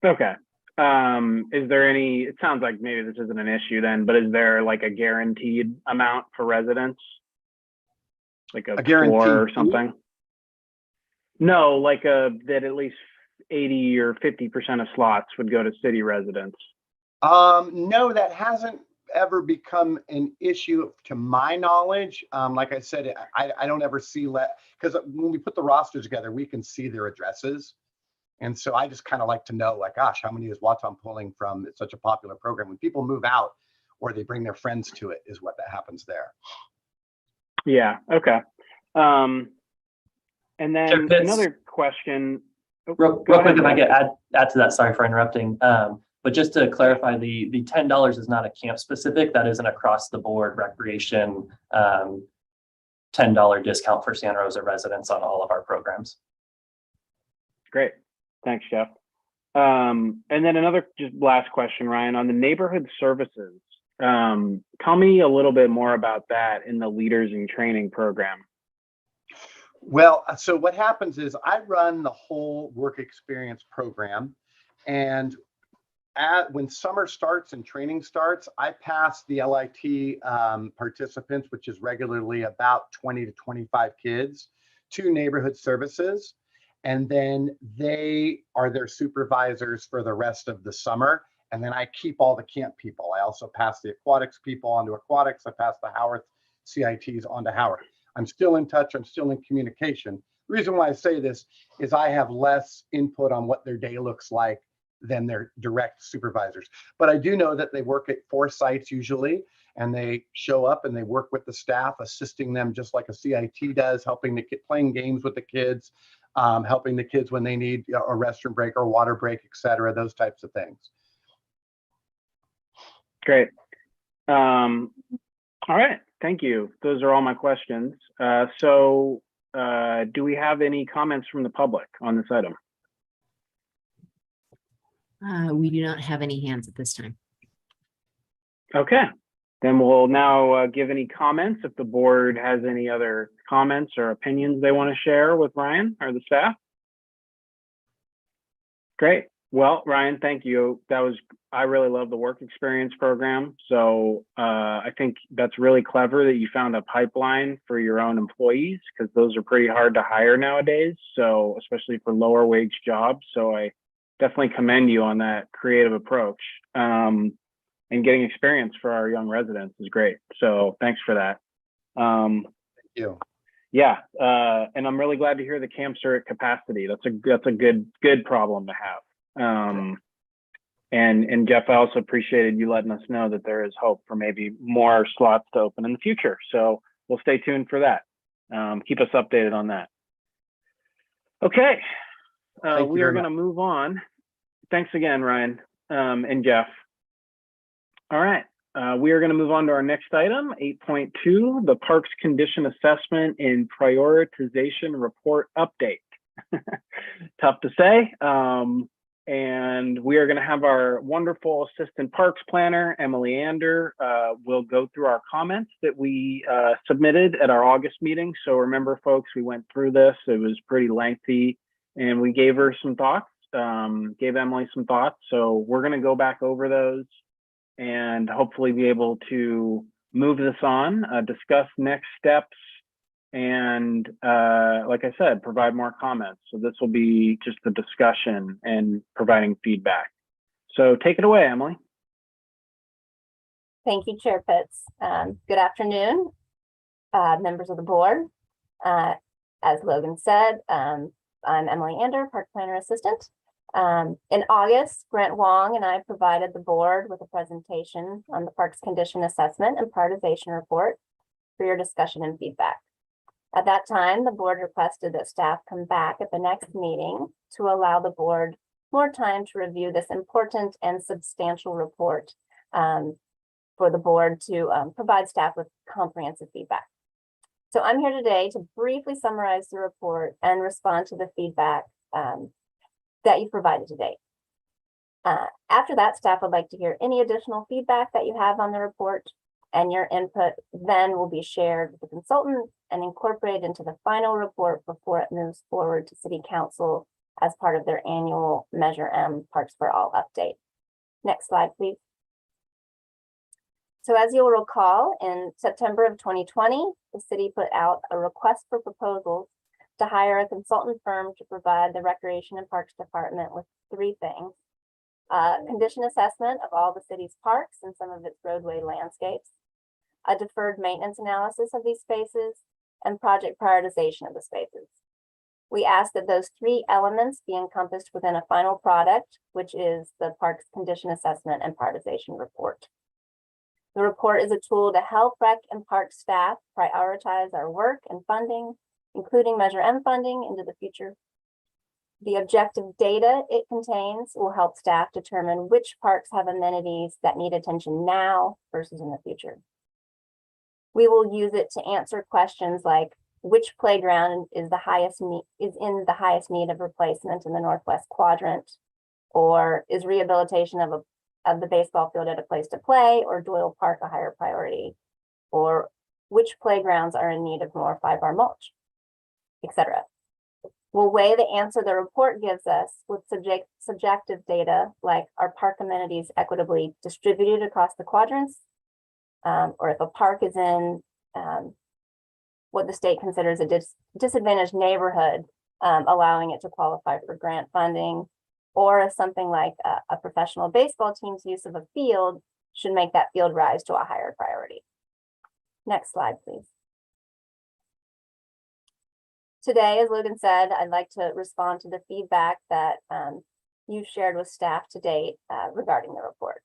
Okay. Is there any, it sounds like maybe this isn't an issue then, but is there like a guaranteed amount for residents? Like a guaranteed floor or fee? something? No, like that at least 80 or 50% of slots would go to city residents. No, that hasn't ever become an issue to my knowledge. Like I said, I don't ever see because when we put the rosters together, we can see their addresses. And so I just kind of like to know, like, gosh, how many is Watom pulling from? It's such a popular program. When people move out or they bring their friends to it is what that happens there. Yeah, okay. And then Sure, Pitts. another question. Real quick, if I could add to that, sorry for interrupting. But just to clarify, the $10 is not a camp specific. That is an across the board recreation $10 discount for Santa Rosa residents on all of our programs. Great. Thanks, Jeff. And then another just last question, Ryan, on the neighborhood services. Tell me a little bit more about that in the Leaders in Training program. Well, so what happens is I run the whole work experience program, and when summer starts and training starts, I pass the LIT participants, which is regularly about 20 to 25 kids, to neighborhood services. And then they are their supervisors for the rest of the summer. And then I keep all the camp people. I also pass the aquatics people onto aquatics. I pass the Howard CITs onto Howard. I'm still in touch. I'm still in communication. The reason why I say this is I have less input on what their day looks like than their direct supervisors. But I do know that they work at 4 sites usually, and they show up and they work with the staff, assisting them just like a CIT does, helping the kid, playing games with the kids, helping the kids when they need a restroom break or water break, et cetera, those types of things. Great. All right. Thank you. Those are all my questions. So do we have any comments from the public on this item? We do not have any hands at this time. Okay. Then we'll now give any comments if the board has any other comments or opinions they want to share with Ryan or the staff. Great. Well, Ryan, thank you. I really love the work experience program. So I think that's really clever that you found a pipeline for your own employees, because those are pretty hard to hire nowadays. So especially for lower wage jobs. So I definitely commend you on that creative approach. And getting experience for our young residents is great. So thanks for that. Thank you. Yeah, and I'm really glad to hear the camps are at capacity. That's a good problem to have. And Jeff, I also appreciated you letting us know that there is hope for maybe more slots to open in the future. So we'll stay tuned for that. Keep us updated on that. Okay, we are going to move on. Thanks again, Ryan and Jeff. All right, we are going to move on to our next item, 8.2, the Parks Condition Assessment and Prioritization Report Update. Tough to say. And we are going to have our wonderful assistant parks planner, Emily Ander, will go through our comments that we submitted at our August meeting. So remember, folks, we went through this. It was pretty lengthy, and we gave her some thoughts, gave Emily some thoughts. So we're going to go back over those and hopefully be able to move this on, discuss next steps, and like I said, provide more comments. So this will be just the discussion and providing feedback. So take it away, Emily. Thank you, Chair Pitts. Good afternoon, members of the board. As Logan said, I'm Emily Ander, Park Planner Assistant. In August, Brent Wong and I provided the board with a presentation on the Parks Condition Assessment and Prioritization Report for your discussion and feedback. At that time, the board requested that staff come back at the next meeting to allow the board more time to review this important and substantial report for the board to provide staff with comprehensive feedback. So I'm here today to briefly summarize the report and respond to the feedback that you provided today. After that, staff would like to hear any additional feedback that you have on the report, and your input then will be shared with the consultant and incorporated into the final report before it moves forward to City Council as part of their annual Measure M Parks for All update. Next slide, please. So as you'll recall, in September of 2020, the city put out a request for proposals to hire a consultant firm to provide the Recreation and Parks Department with three things: condition assessment of all the city's parks and some of its roadway landscapes, a deferred maintenance analysis of these spaces, and project prioritization of the spaces. We ask that those three elements be encompassed within a final product, which is the Parks Condition Assessment and Prioritization Report. The report is a tool to help Rec and Park staff prioritize our work and funding, including Measure M funding, into the future. The objective data it contains will help staff determine which parks have amenities that need attention now versus in the future. We will use it to answer questions like which playground is in the highest need of replacement in the Northwest Quadrant, or is rehabilitation of the baseball field at a place to play, or Doyle Park a higher priority, or which playgrounds are in need of more 5-bar mulch, etc. We'll weigh the answer the report gives us with subjective data like are park amenities equitably distributed across the quadrants, or if a park is in what the state considers a disadvantaged neighborhood, allowing it to qualify for grant funding, or if something like a professional baseball team's use of a field should make that field rise to a higher priority. Next slide, please. Today, as Logan said, I'd like to respond to the feedback that you've shared with staff to date regarding the report.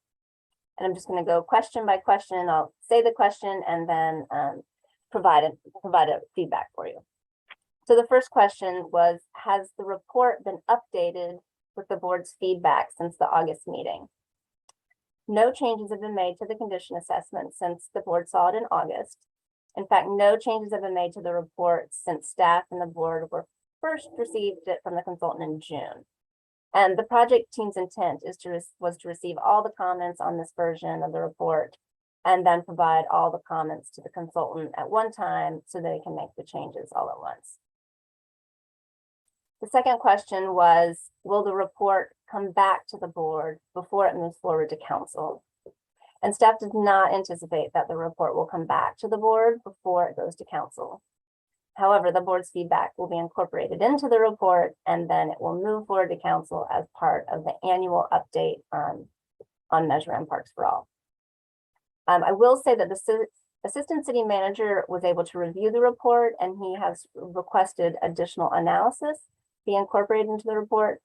And I'm just going to go question by question. I'll say the question and then provide a feedback for you. So the first question was, has the report been updated with the board's feedback since the August meeting? No changes have been made to the condition assessment since the board saw it in August. In fact, no changes have been made to the report since staff and the board first received it from the consultant in June. And the project team's intent was to receive all the comments on this version of the report and then provide all the comments to the consultant at one time so they can make the changes all at once. The second question was, will the report come back to the board before it moves forward to council? And staff does not anticipate that the report will come back to the board before it goes to council. However, the board's feedback will be incorporated into the report, and then it will move forward to council as part of the annual update on Measure M Parks for All. I will say that the assistant city manager was able to review the report, and he has requested additional analysis be incorporated into the report.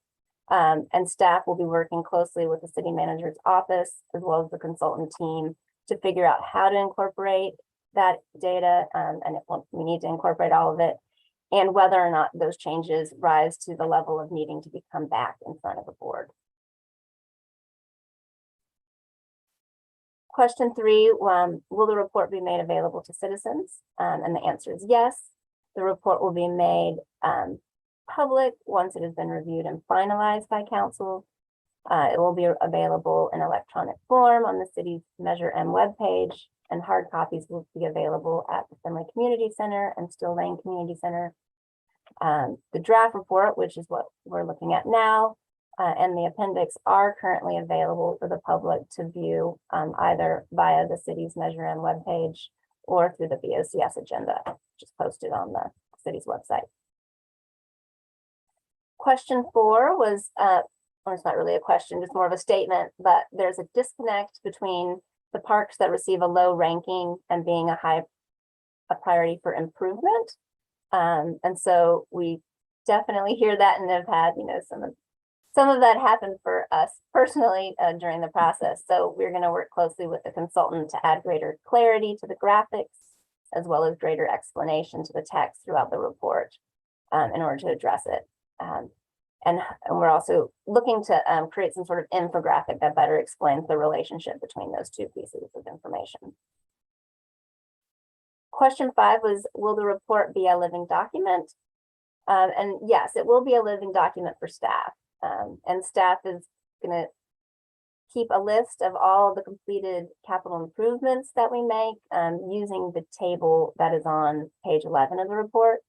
And staff will be working closely with the city manager's office as well as the consultant team to figure out how to incorporate that data, and if we need to incorporate all of it, and whether or not those changes rise to the level of needing to come back in front of the board. Question 3, will the report be made available to citizens? And the answer is yes. The report will be made public once it has been reviewed and finalized by council, It will be available in electronic form on the city's Measure M webpage, and hard copies will be available at the Finley Community Center and Still Lane Community Center. The draft report, which is what we're looking at now, and the appendix are currently available for the public to view either via the city's Measure M webpage or through the BOCS agenda, which is posted on the city's website. Question 4 was, well, it's not really a question, just more of a statement, but there's a disconnect between the parks that receive a low ranking and being a priority for improvement. And so we definitely hear that and have had, some of that happen for us personally during the process. So we're going to work closely with the consultant to add greater clarity to the graphics, as well as greater explanation to the text throughout the report in order to address it. And we're also looking to create some sort of infographic that better explains the relationship between those two pieces of information. Question 5 was, will the report be a living document? And yes, it will be a living document for staff. And staff is going to keep a list of all the completed capital improvements that we make using the table that is on page 11 of the report.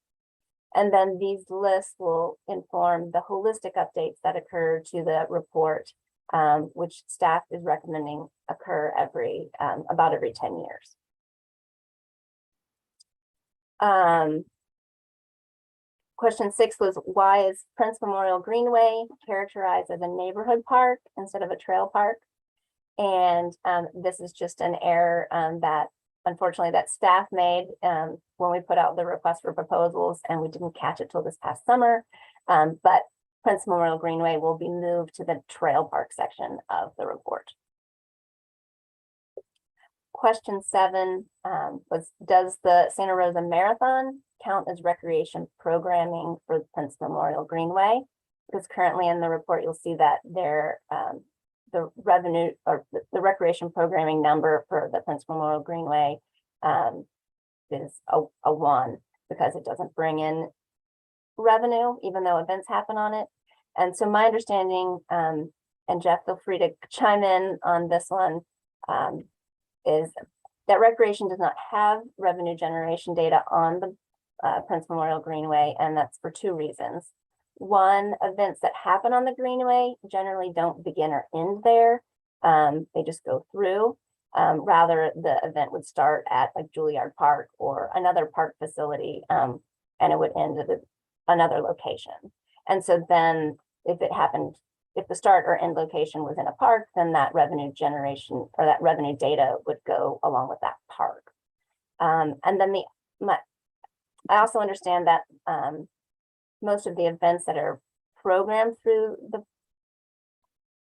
And then these lists will inform the holistic updates that occur to the report, which staff is recommending occur about every 10 years. Question 6 was, why is Prince Memorial Greenway characterized as a neighborhood park instead of a trail park? And this is just an error that unfortunately that staff made when we put out the request for proposals, and we didn't catch it till this past summer. But Prince Memorial Greenway will be moved to the trail park section of the report. Question 7 was, does the Santa Rosa Marathon count as recreation programming for Prince Memorial Greenway? Because currently in the report, you'll see that the revenue or the recreation programming number for the Prince Memorial Greenway is a 1, because it doesn't bring in revenue, even though events happen on it. And so my understanding, and Jeff, feel free to chime in on this one, is that recreation does not have revenue generation data on the Prince Memorial Greenway, and that's for 2 reasons. One, events that happen on the Greenway generally don't begin or end there. They just go through. Rather, the event would start at like Juilliard Park or another park facility, and it would end at another location. And so then if the start or end location was in a park, then that revenue generation or that revenue data would go along with that park. And then I also understand that most of the events that are programmed through the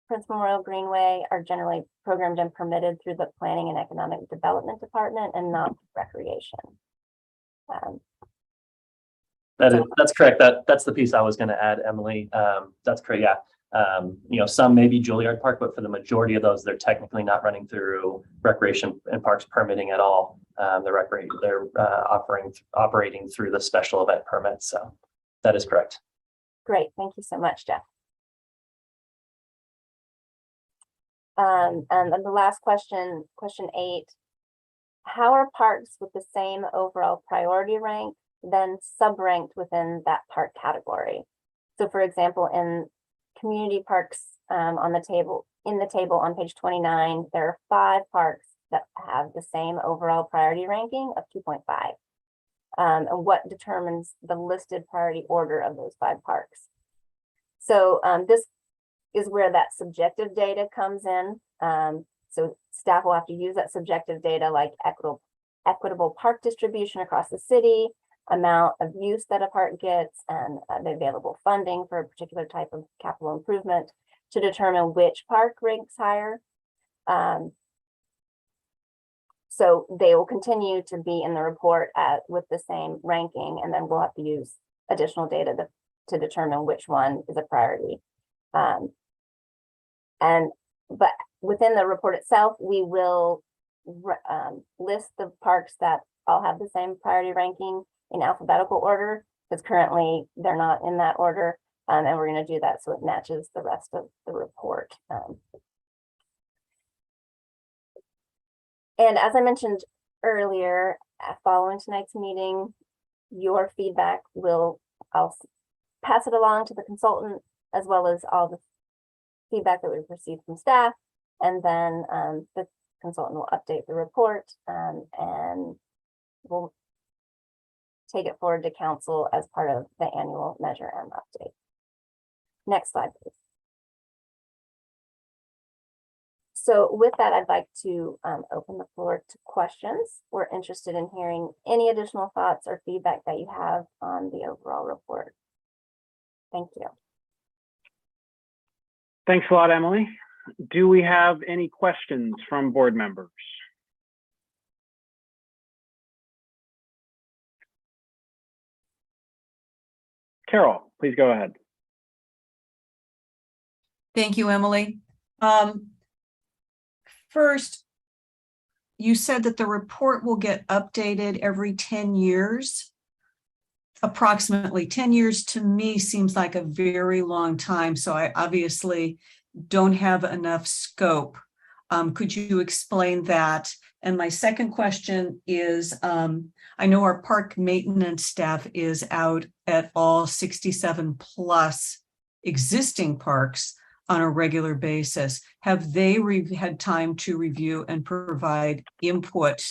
Prince Memorial Greenway are generally programmed and permitted through the Planning and Economic Development Department and not recreation. That's correct. That's the piece I was going to add, Emily. That's correct. Yeah. Some may be Juilliard Park, but for the majority of those, they're technically not running through recreation and parks permitting at all. They're operating through the special event permit. So that is correct. Great. Thank you so much, Jeff. And then the last question, question 8, how are parks with the same overall priority rank then sub-ranked within that park category? So for example, in community parks in the table on page 29, there are 5 parks that have the same overall priority ranking of 2.5. And what determines the listed priority order of those 5 parks? So this is where that subjective data comes in. So staff will have to use that subjective data like equitable park distribution across the city, amount of use that a park gets, and the available funding for a particular type of capital improvement to determine which park ranks higher. So they will continue to be in the report with the same ranking, and then we'll have to use additional data to determine which one is a priority. But within the report itself, we will list the parks that all have the same priority ranking in alphabetical order, because currently they're not in that order. And we're going to do that so it matches the rest of the report. And as I mentioned earlier, following tonight's meeting, your feedback I'll pass it along to the consultant, as well as all the feedback that we've received from staff. And then the consultant will update the report, and we'll take it forward to council as part of the annual measure and update. Next slide, please. So with that, I'd like to open the floor to questions. We're interested in hearing any additional thoughts or feedback that you have on the overall report. Thank you. Thanks a lot, Emily. Do we have any questions from board members? Carol, please go ahead. Thank you, Emily. First, you said that the report will get updated every 10 years. Approximately 10 years to me seems like a very long time, so I obviously don't have enough scope. Could you explain that? And my second question is, I know our park maintenance staff is out at all 67 plus existing parks on a regular basis. Have they had time to review and provide input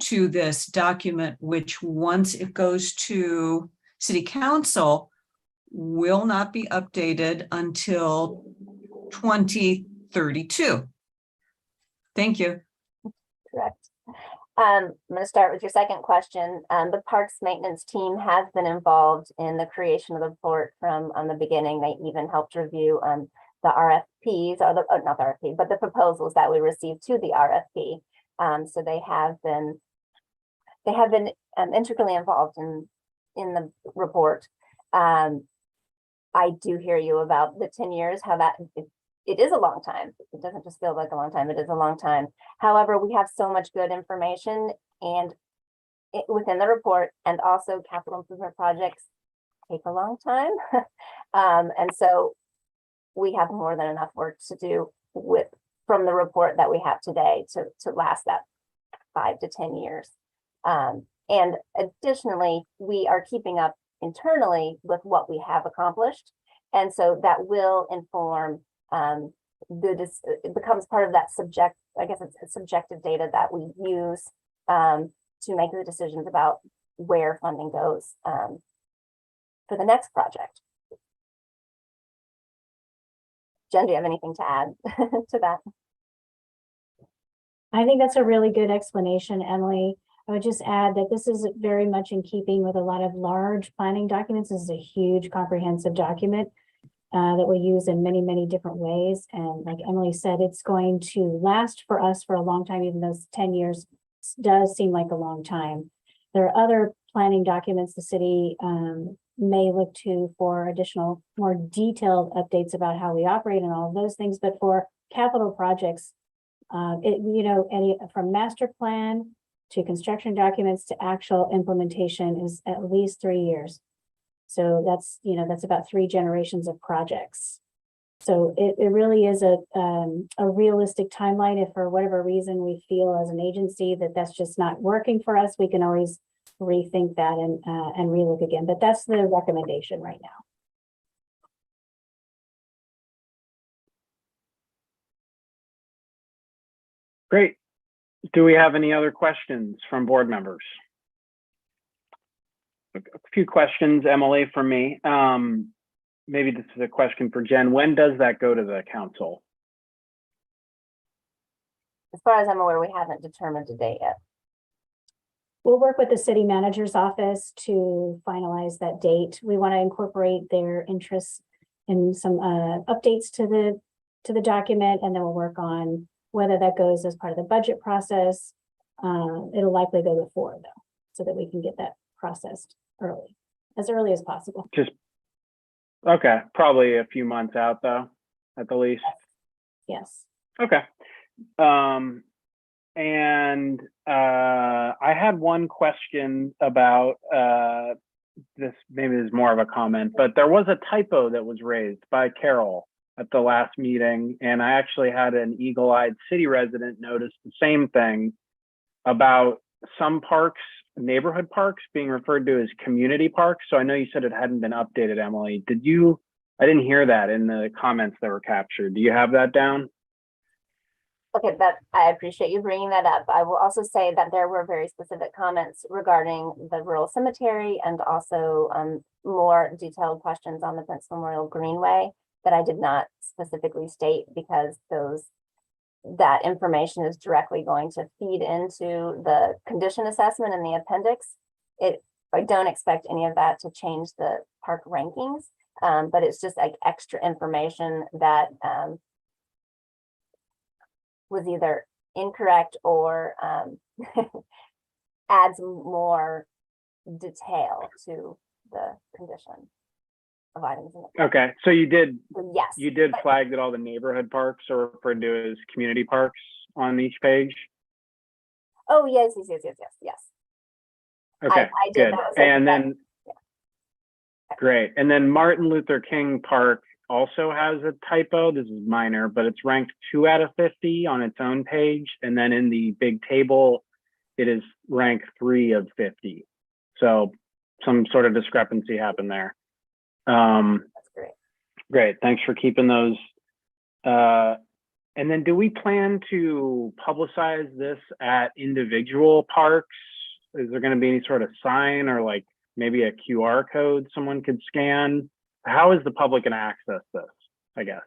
to this document, which once it goes to City Council will not be updated until 2032? Thank you. Correct. I'm going to start with your second question. The parks maintenance team has been involved in the creation of the report from the beginning. They even helped review the RFPs, or not the RFP, but the proposals that we received to the RFP. So they have been intricately involved in the report. I do hear you about the 10 years, how that it is a long time. It doesn't just feel like a long time, it is a long time. However, we have so much good information and within the report, and also capital improvement projects take a long time. And so we have more than enough work to do from the report that we have today to last that 5 to 10 years. And additionally, we are keeping up internally with what we have accomplished. And so that will inform it becomes part of that I guess it's subjective data that we use to make the decisions about where funding goes for the next project. Jen, do you have anything to add to that? I think that's a really good explanation, Emily. I would just add that this is very much in keeping with a lot of large planning documents. This is a huge comprehensive document that we use in many, many different ways. And like Emily said, it's going to last for us for a long time, even though 10 years does seem like a long time. There are other planning documents the city may look to for additional, more detailed updates about how we operate and all of those things. But for capital projects, from master plan to construction documents to actual implementation is at least 3 years. So that's about 3 generations of projects. So it really is a realistic timeline. If for whatever reason we feel as an agency that that's just not working for us, we can always rethink that and relook again. But that's the recommendation right now. Great. Do we have any other questions from board members? A few questions, Emily, from me. Maybe this is a question for Jen. When does that go to the council? As far as I'm aware, we haven't determined a date yet. We'll work with the city manager's office to finalize that date. We want to incorporate their interests in some updates to the document, and then we'll work on whether that goes as part of the budget process. It'll likely go before though, so that we can get that processed as early as possible. Okay, probably a few months out though, at the least. Yes. Okay. And I had one question about this maybe is more of a comment, but there was a typo that was raised by Carol at the last meeting, and I actually had an eagle-eyed city resident notice the same thing about some parks, neighborhood parks, being referred to as community parks. So I know you said it hadn't been updated, Emily. Did you? I didn't hear that in the comments that were captured. Do you have that down? Okay, I appreciate you bringing that up. I will also say that there were very specific comments regarding the rural cemetery and also more detailed questions on the Prince Memorial Greenway that I did not specifically state because that information is directly going to feed into the condition assessment in the appendix. I don't expect any of that to change the park rankings, but it's just like extra information that was either incorrect or adds more detail to the condition of items. Okay, so you did Yes. you did flag that all the neighborhood parks are referred to as community parks on each page. Oh, yes. Okay, I did good. that. And then, great. And then Martin Luther King Park also has a typo. This is minor, but it's ranked 2 out of 50 on its own page. And then in the big table, it is ranked 3 of 50. So some sort of discrepancy happened there. That's great. Great, thanks for keeping those. And then do we plan to publicize this at individual parks? Is there going to be any sort of sign or like maybe a QR code someone could scan? How is the public going to access this, I guess?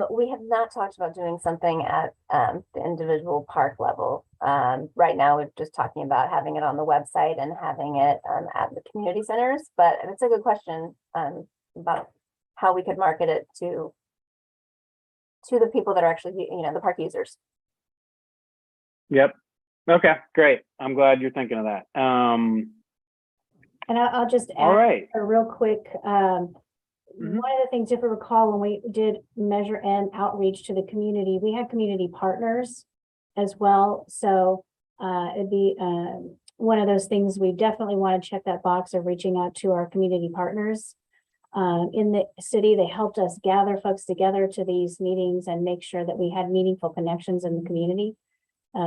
We have not talked about doing something at the individual park level. Right now, we're just talking about having it on the website and having it at the community centers. But it's a good question about how we could market it to the people that are actually, the park users. Yep. Okay, great. I'm glad you're thinking of that. And I'll just All add right. a real quick, one of the things, if you recall, when we did measure and outreach to the community, we had community partners as well. So it'd be one of those things we definitely want to check that box of reaching out to our community partners in the city. They helped us gather folks together to these meetings and make sure that we had meaningful connections in the community.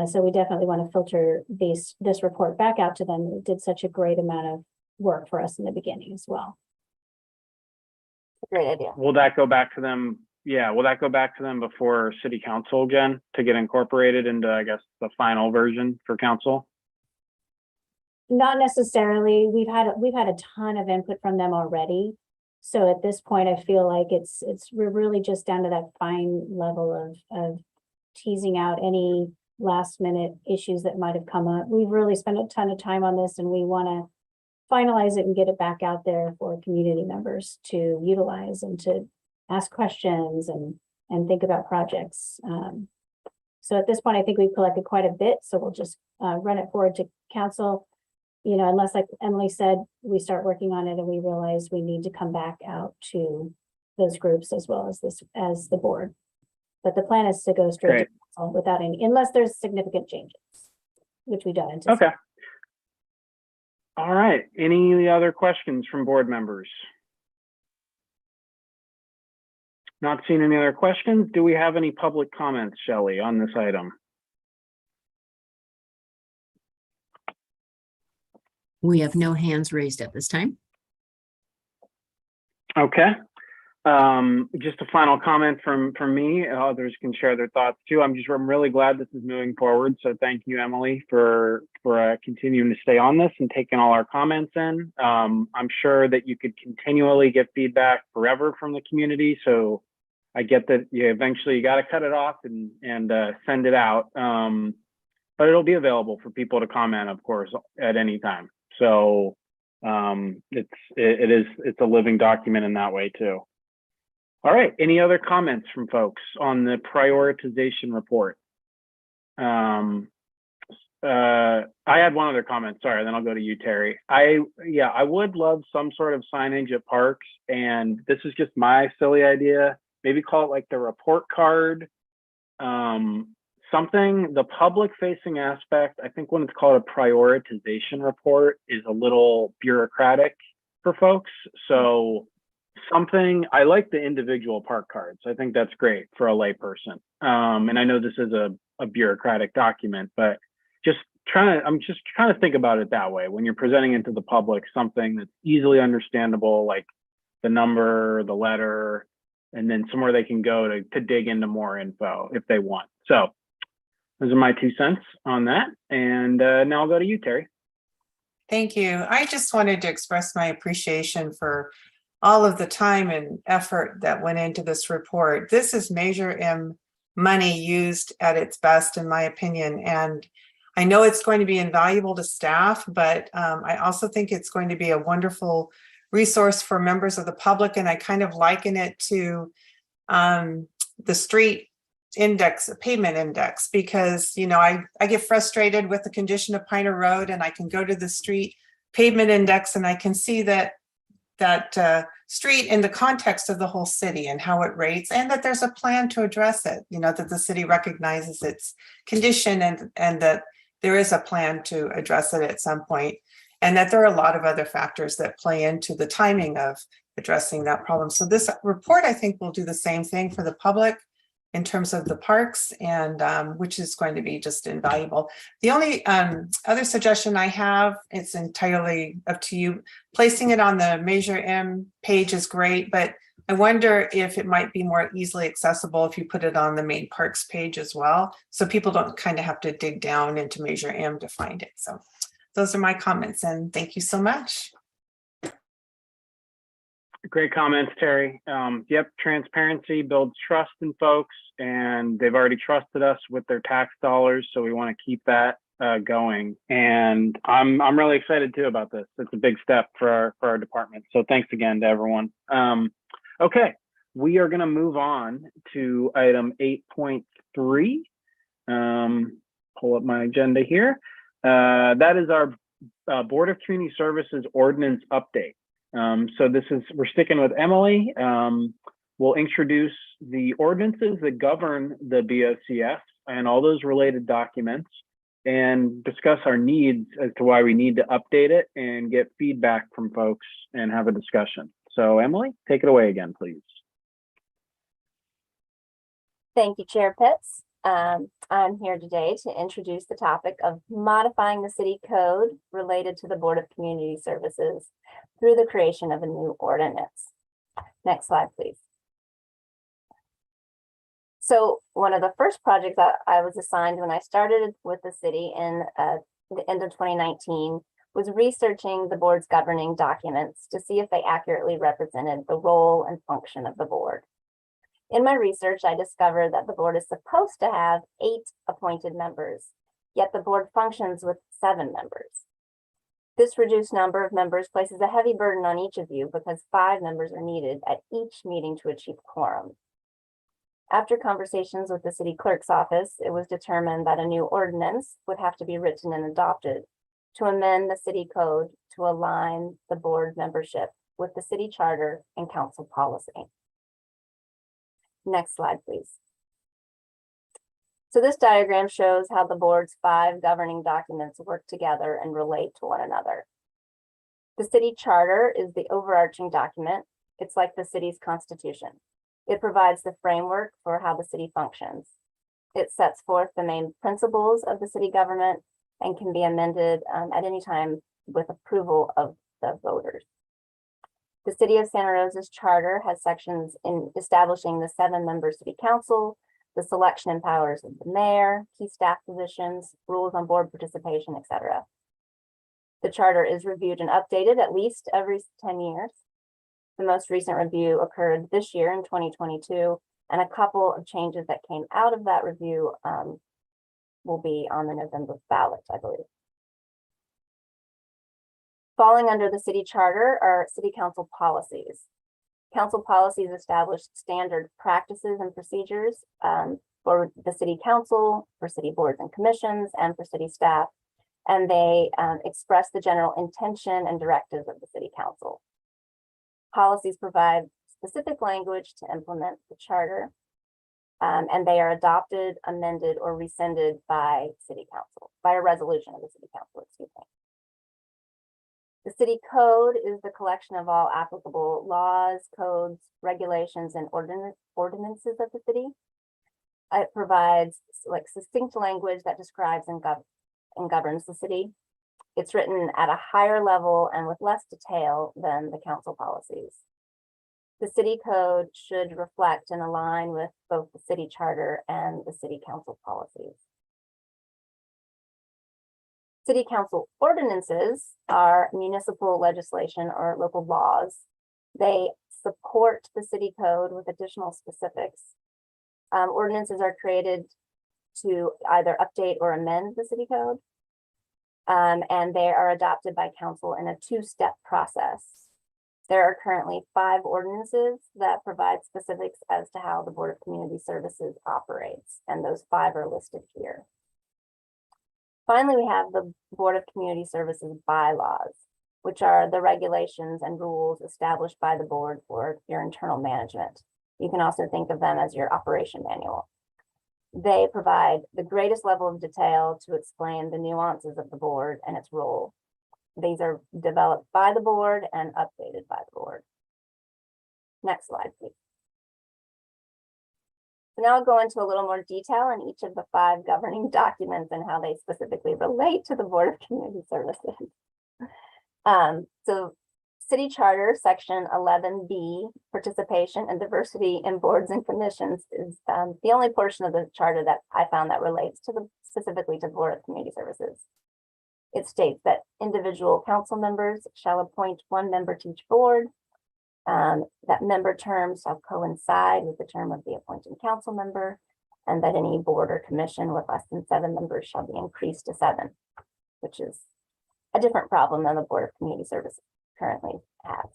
So we definitely want to filter this report back out to them. It did such a great amount of work for us in the beginning as well. Great idea. Will that go back to them? Yeah, will that go back to them before city council again to get incorporated into, I guess, the final version for council? Not necessarily. We've had a ton of input from them already. So at this point, I feel like we're really just down to that fine level of teasing out any last minute issues that might have come up. We've really spent a ton of time on this and we want to finalize it and get it back out there for community members to utilize and to ask questions and think about projects. So at this point, I think we've collected quite a bit. So we'll just run it forward to council, unless, like Emily said, we start working on it and we realize we need to come back out to those groups as well as the board. But the plan is to go straight to council without unless there's significant changes, which we don't anticipate. Okay. All right. Any other questions from board members? Not seeing any other questions. Do we have any public comments, Shelley, on this item? We have no hands raised at this time. Okay. Just a final comment from me. Others can share their thoughts too. I'm really glad this is moving forward. So thank you, Emily, for continuing to stay on this and taking all our comments in. I'm sure that you could continually get feedback forever from the community. So I get that eventually you got to cut it off and send it out. But it'll be available for people to comment, of course, at any time. So it's a living document in that way too. All right, any other comments from folks on the prioritization report? I had one other comment, sorry, then I'll go to you, Terry. I would love some sort of signage at parks, and this is just my silly idea. Maybe call it like the report card the public facing aspect, I think when it's called a prioritization report, is a little bureaucratic for folks. So I like the individual park cards. I think that's great for a layperson. And I know this is a bureaucratic document, but I'm just trying to think about it that way. When you're presenting it to the public, something that's easily understandable, like the number, the letter, and then somewhere they can go to dig into more info if they want. So those are my 2 cents on that. And now I'll go to you, Terry. Thank you. I just wanted to express my appreciation for all of the time and effort that went into this report. This is Measure M money used at its best, in my opinion. And I know it's going to be invaluable to staff, but I also think it's going to be a wonderful resource for members of the public. And I kind of liken it to the street index, pavement index, because, you know, I get frustrated with the condition of Piner Road, and I can go to the street pavement index and I can see that street in the context of the whole city and how it rates, and that there's a plan to address it, you know, that the city recognizes its condition and that there is a plan to address it at some point, and that there are a lot of other factors that play into the timing of addressing that problem. So this report, I think, will do the same thing for the public in terms of the parks, and which is going to be just invaluable. The only other suggestion I have, it's entirely up to you. Placing it on the Measure M page is great, but I wonder if it might be more easily accessible if you put it on the main parks page as well, so people don't kind of have to dig down into Measure M to find it. So those are my comments, and thank you so much. Great comments, Terry. Yep, transparency builds trust in folks, and they've already trusted us with their tax dollars, so we want to keep that going. And I'm really excited too about this. It's a big step for our department. So thanks again to everyone. Okay, we are going to move on to item 8.3. Pull up my agenda here. That is our Board of Community Services ordinance update. So we're sticking with Emily. We'll introduce the ordinances that govern the BOCS and all those related documents, and discuss our needs as to why we need to update it and get feedback from folks and have a discussion. So Emily, take it away again, please. Thank you, Chair Pitts. I'm here today to introduce the topic of modifying the city code related to the Board of Community Services through the creation of a new ordinance. Next slide, please. So one of the first projects that I was assigned when I started with the city in the end of 2019 was researching the board's governing documents to see if they accurately represented the role and function of the board. In my research, I discovered that the board is supposed to have 8 appointed members, yet the board functions with 7 members. This reduced number of members places a heavy burden on each of you because 5 members are needed at each meeting to achieve quorum. After conversations with the city clerk's office, it was determined that a new ordinance would have to be written and adopted to amend the city code to align the board membership with the city charter and council policy. Next slide, please. So this diagram shows how the board's 5 governing documents work together and relate to one another. The city charter is the overarching document. It's like the city's constitution. It provides the framework for how the city functions. It sets forth the main principles of the city government and can be amended at any time with approval of the voters. The City of Santa Rosa's charter has sections in establishing the 7-member city council, the selection and powers of the mayor, key staff positions, rules on board participation, etc. The charter is reviewed and updated at least every 10 years. The most recent review occurred this year in 2022, and a couple of changes that came out of that review will be on the November ballot, I believe. Falling under the city charter are city council policies. Council policies establish standard practices and procedures for the city council, for city boards and commissions, and for city staff, and they express the general intention and directives of the city council. Policies provide specific language to implement the charter. And they are adopted, amended, or rescinded by city council, by a resolution of the city council, excuse me. The city code is the collection of all applicable laws, codes, regulations, and ordinances of the city. It provides like succinct language that describes and governs the city. It's written at a higher level and with less detail than the council policies. The city code should reflect and align with both the city charter and the city council policies. City council ordinances are municipal legislation or local laws. They support the city code with additional specifics. Ordinances are created to either update or amend the city code. And they are adopted by council in a two-step process. There are currently 5 ordinances that provide specifics as to how the Board of Community Services operates, and those 5 are listed here. Finally, we have the Board of Community Services bylaws, which are the regulations and rules established by the board for your internal management. You can also think of them as your operation manual. They provide the greatest level of detail to explain the nuances of the board and its role. These are developed by the board and updated by the board. Next slide, please. So now I'll go into a little more detail on each of the 5 governing documents and how they specifically relate to the Board of Community Services. So City Charter, Section 11B, Participation and Diversity in Boards and Commissions is the only portion of the charter that I found that relates to specifically to the Board of Community Services. It states that individual council members shall appoint 1 member to each board, that member terms shall coincide with the term of the appointing council member, and that any board or commission with less than 7 members shall be increased to 7, which is a different problem than the Board of Community Services currently has.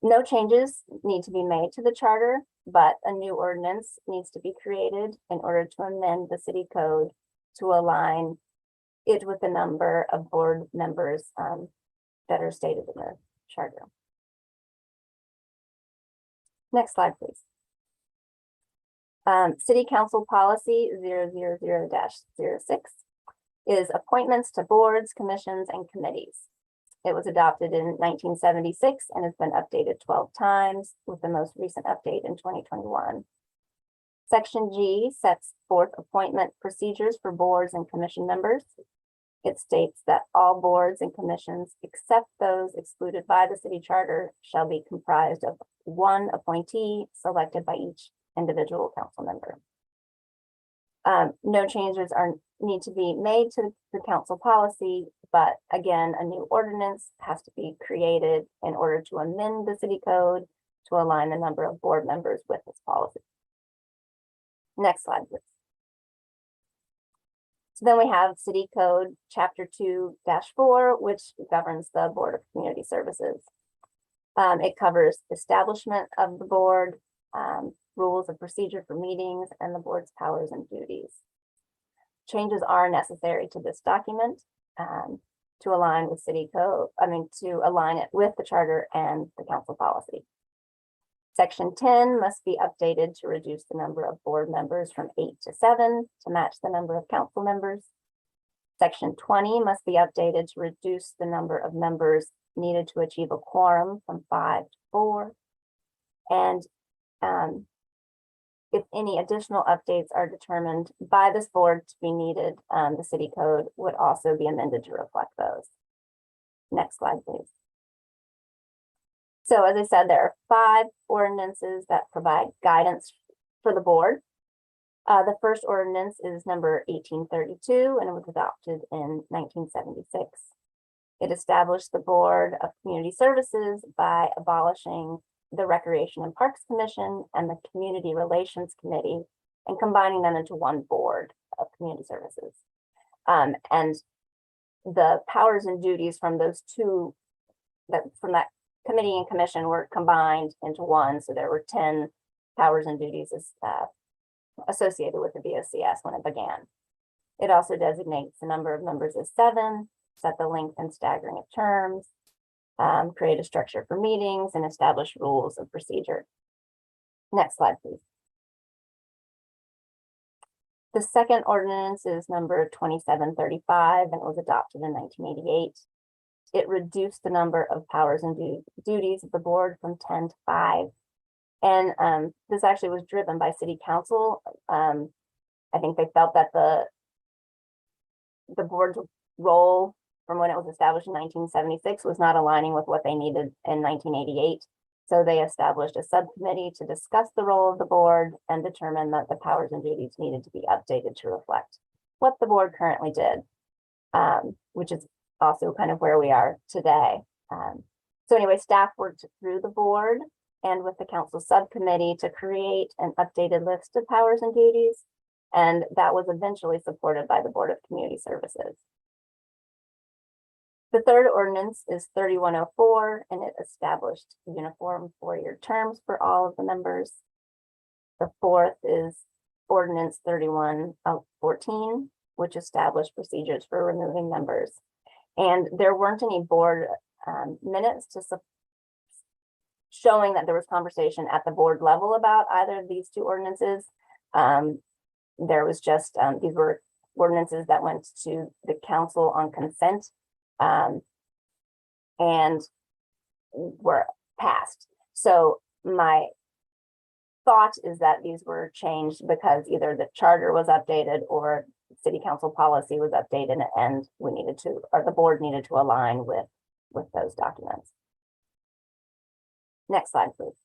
No changes need to be made to the charter, but a new ordinance needs to be created in order to amend the city code to align it with the number of board members that are stated in the charter. Next slide, please. City Council Policy 000-06 is appointments to boards, commissions, and committees. It was adopted in 1976 and has been updated 12 times, with the most recent update in 2021. Section G sets forth appointment procedures for boards and commission members. It states that all boards and commissions, except those excluded by the city charter, shall be comprised of 1 appointee selected by each individual council member. No changes need to be made to the council policy, but again, a new ordinance has to be created in order to amend the city code to align the number of board members with this policy. Next slide, please. So then we have City Code Chapter 2-4, which governs the Board of Community Services. It covers establishment of the board, rules of procedure for meetings, and the board's powers and duties. Changes are necessary to this document to align with city code, to align it with the charter and the council policy. Section 10 must be updated to reduce the number of board members from 8 to 7 to match the number of council members. Section 20 must be updated to reduce the number of members needed to achieve a quorum from 5 to 4. And if any additional updates are determined by this board to be needed, the city code would also be amended to reflect those. Next slide, please. So as I said, there are 5 ordinances that provide guidance for the board. The first ordinance is number 1832, and it was adopted in 1976. It established the Board of Community Services by abolishing the Recreation and Parks Commission and the Community Relations Committee and combining them into one board of community services. And the powers and duties from those two, from that committee and commission were combined into one. So there were 10 powers and duties associated with the BOCS when it began. It also designates the number of members as 7, set the length and staggering of terms, create a structure for meetings, and establish rules of procedure. Next slide, please. The second ordinance is number 2735 and it was adopted in 1988. It reduced the number of powers and duties of the board from 10 to 5. And this actually was driven by city council. I think they felt that the board's role from when it was established in 1976 was not aligning with what they needed in 1988. So they established a subcommittee to discuss the role of the board and determine that the powers and duties needed to be updated to reflect what the board currently did, which is also kind of where we are today. So anyway, staff worked through the board and with the council subcommittee to create an updated list of powers and duties. And that was eventually supported by the Board of Community Services. The third ordinance is 3104, and it established uniform 4-year terms for all of the members. The fourth is ordinance 3114, which established procedures for removing members. And there weren't any board minutes to showing that there was conversation at the board level about either of these two ordinances. There was just, these were ordinances that went to the council on consent and were passed. So my thought is that these were changed because either the charter was updated or city council policy was updated and we needed to, or the board needed to align with those documents. Next slide, please.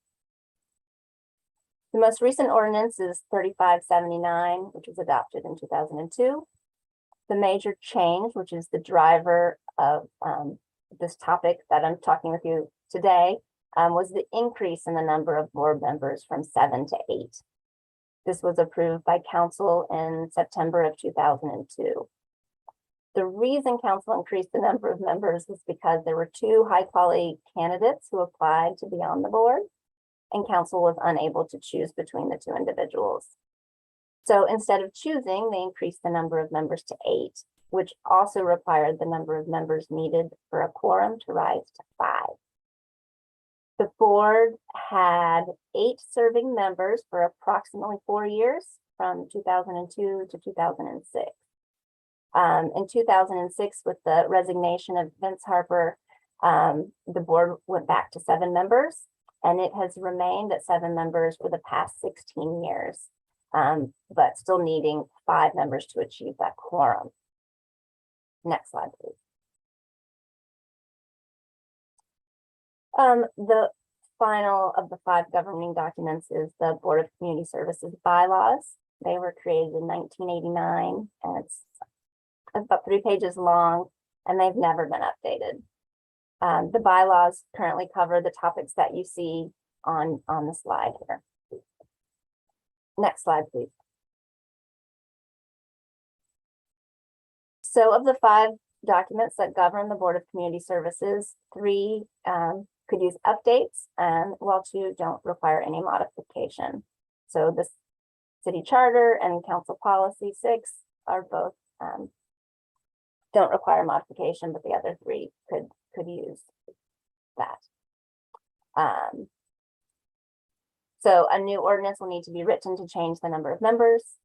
The most recent ordinance is 3579, which was adopted in 2002. The major change, which is the driver of this topic that I'm talking with you today, was the increase in the number of board members from 7 to 8. This was approved by council in September of 2002. The reason council increased the number of members was because there were 2 high-quality candidates who applied to be on the board, and council was unable to choose between the 2 individuals. So instead of choosing, they increased the number of members to 8, which also required the number of members needed for a quorum to rise to 5. The board had 8 serving members for approximately 4 years, from 2002 to 2006. In 2006, with the resignation of Vince Harper, the board went back to 7 members, and it has remained at 7 members for the past 16 years, but still needing 5 members to achieve that quorum. Next slide, please. The final of the 5 governing documents is the Board of Community Services bylaws. They were created in 1989, and it's about 3 pages long, and they've never been updated. The bylaws currently cover the topics that you see on the slide here. Next slide, please. So of the 5 documents that govern the Board of Community Services, 3 could use updates, and while 2 don't require any modification. So the city charter and council policy 6 are both don't require modification, but the other 3 could use that. So a new ordinance will need to be written to change the number of members.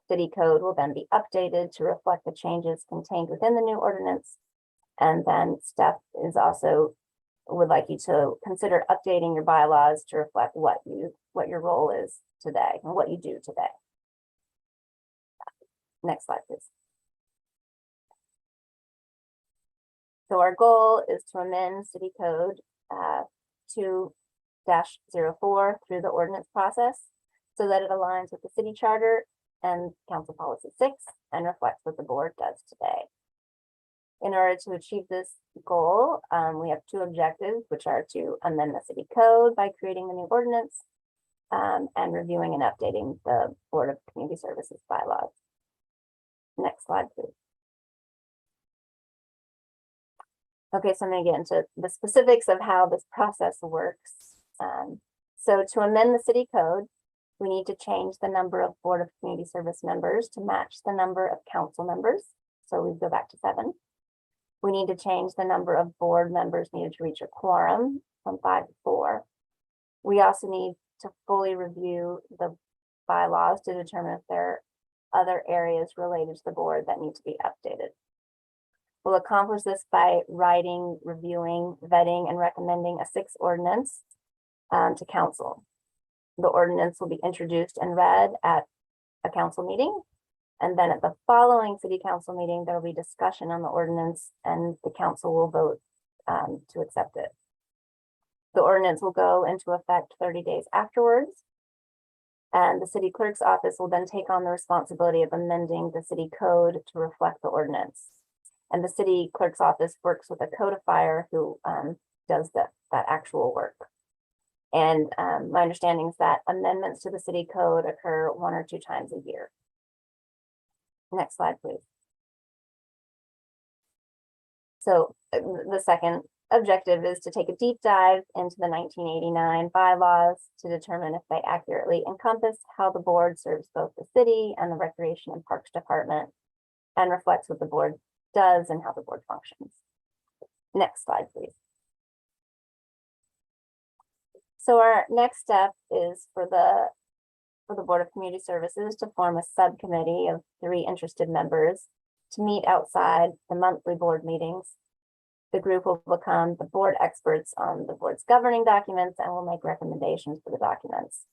City code will then be updated to reflect the changes contained within the new ordinance. And then staff is also would like you to consider updating your bylaws to reflect what your role is today and what you do today. Next slide, please. So our goal is to amend city code 2-04 through the ordinance process so that it aligns with the city charter and council policy 6 and reflects what the board does today. In order to achieve this goal, we have 2 objectives, which are to amend the city code by creating the new ordinance and reviewing and updating the Board of Community Services bylaws. Next slide, please. Okay, so I'm going to get into the specifics of how this process works. So to amend the city code, we need to change the number of Board of Community Service members to match the number of council members. So we go back to 7. We need to change the number of board members needed to reach a quorum from 5 to 4. We also need to fully review the bylaws to determine if there are other areas related to the board that need to be updated. We'll accomplish this by writing, reviewing, vetting, and recommending a sixth ordinance to council. The ordinance will be introduced and read at a council meeting. And then at the following city council meeting, there will be discussion on the ordinance and the council will vote to accept it. The ordinance will go into effect 30 days afterwards. And the city clerk's office will then take on the responsibility of amending the city code to reflect the ordinance. And the city clerk's office works with a codifier who does that actual work. And my understanding is that amendments to the city code occur 1 or 2 times a year. Next slide, please. So the second objective is to take a deep dive into the 1989 bylaws to determine if they accurately encompass how the board serves both the city and the Recreation and Parks Department and reflects what the board does and how the board functions. Next slide, please. So our next step is for the Board of Community Services to form a subcommittee of 3 interested members to meet outside the monthly board meetings. The group will become the board experts on the board's governing documents and will make recommendations for the documents.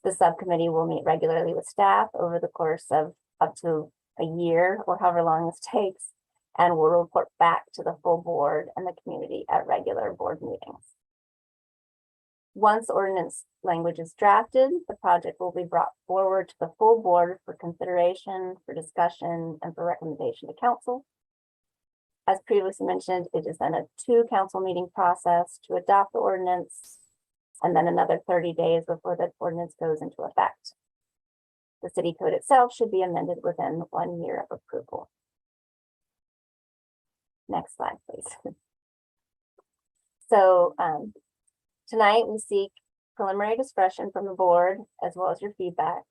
The subcommittee will meet regularly with staff over the course of up to a year or however long this takes, and will report back to the full board and the community at regular board meetings. Once ordinance language is drafted, the project will be brought forward to the full board for consideration, for discussion, and for recommendation to council. As previously mentioned, it is then a 2 council meeting process to adopt the ordinance, and then another 30 days before the ordinance goes into effect. The city code itself should be amended within 1 year of approval. Next slide, please. So tonight we seek preliminary discussion from the board as well as your feedback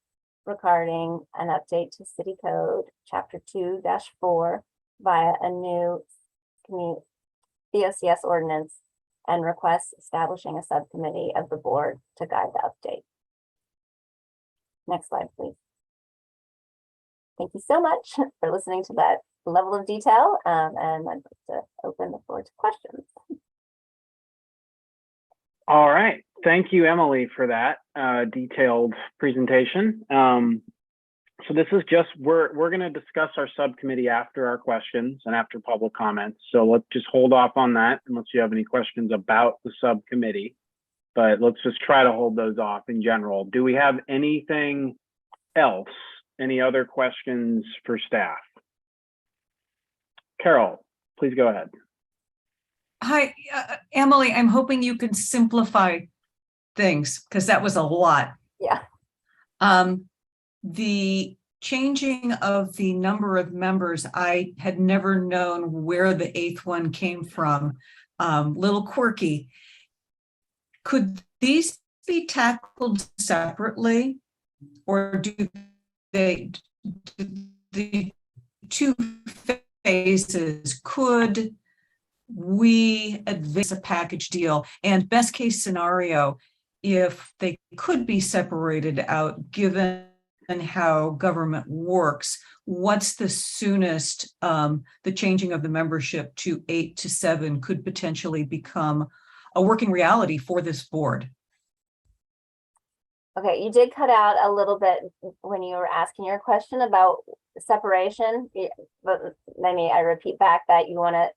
regarding an update to City Code Chapter 2-4 via a new BOCS ordinance and requests establishing a subcommittee of the board to guide the update. Next slide, please. Thank you so much for listening to that level of detail, and I'd like to open the floor to questions. All right. Thank you, Emily, for that detailed presentation. So this is just, we're going to discuss our subcommittee after our questions and after public comments. So let's just hold off on that unless you have any questions about the subcommittee. But let's just try to hold those off in general. Do we have anything else? Any other questions for staff? Carol, please go ahead. Hi, Emily, I'm hoping you can simplify things because that was a lot. Yeah. The changing of the number of members, I had never known where the 8th one came from. Little quirky. Could these be tackled separately, or do they, the 2 phases, could we advance a package deal? And best case scenario, if they could be separated out, given how government works, what's the soonest the changing of the membership to 8 to 7 could potentially become a working reality for this board? Okay, you did cut out a little bit when you were asking your question about separation, but maybe I repeat back that you want to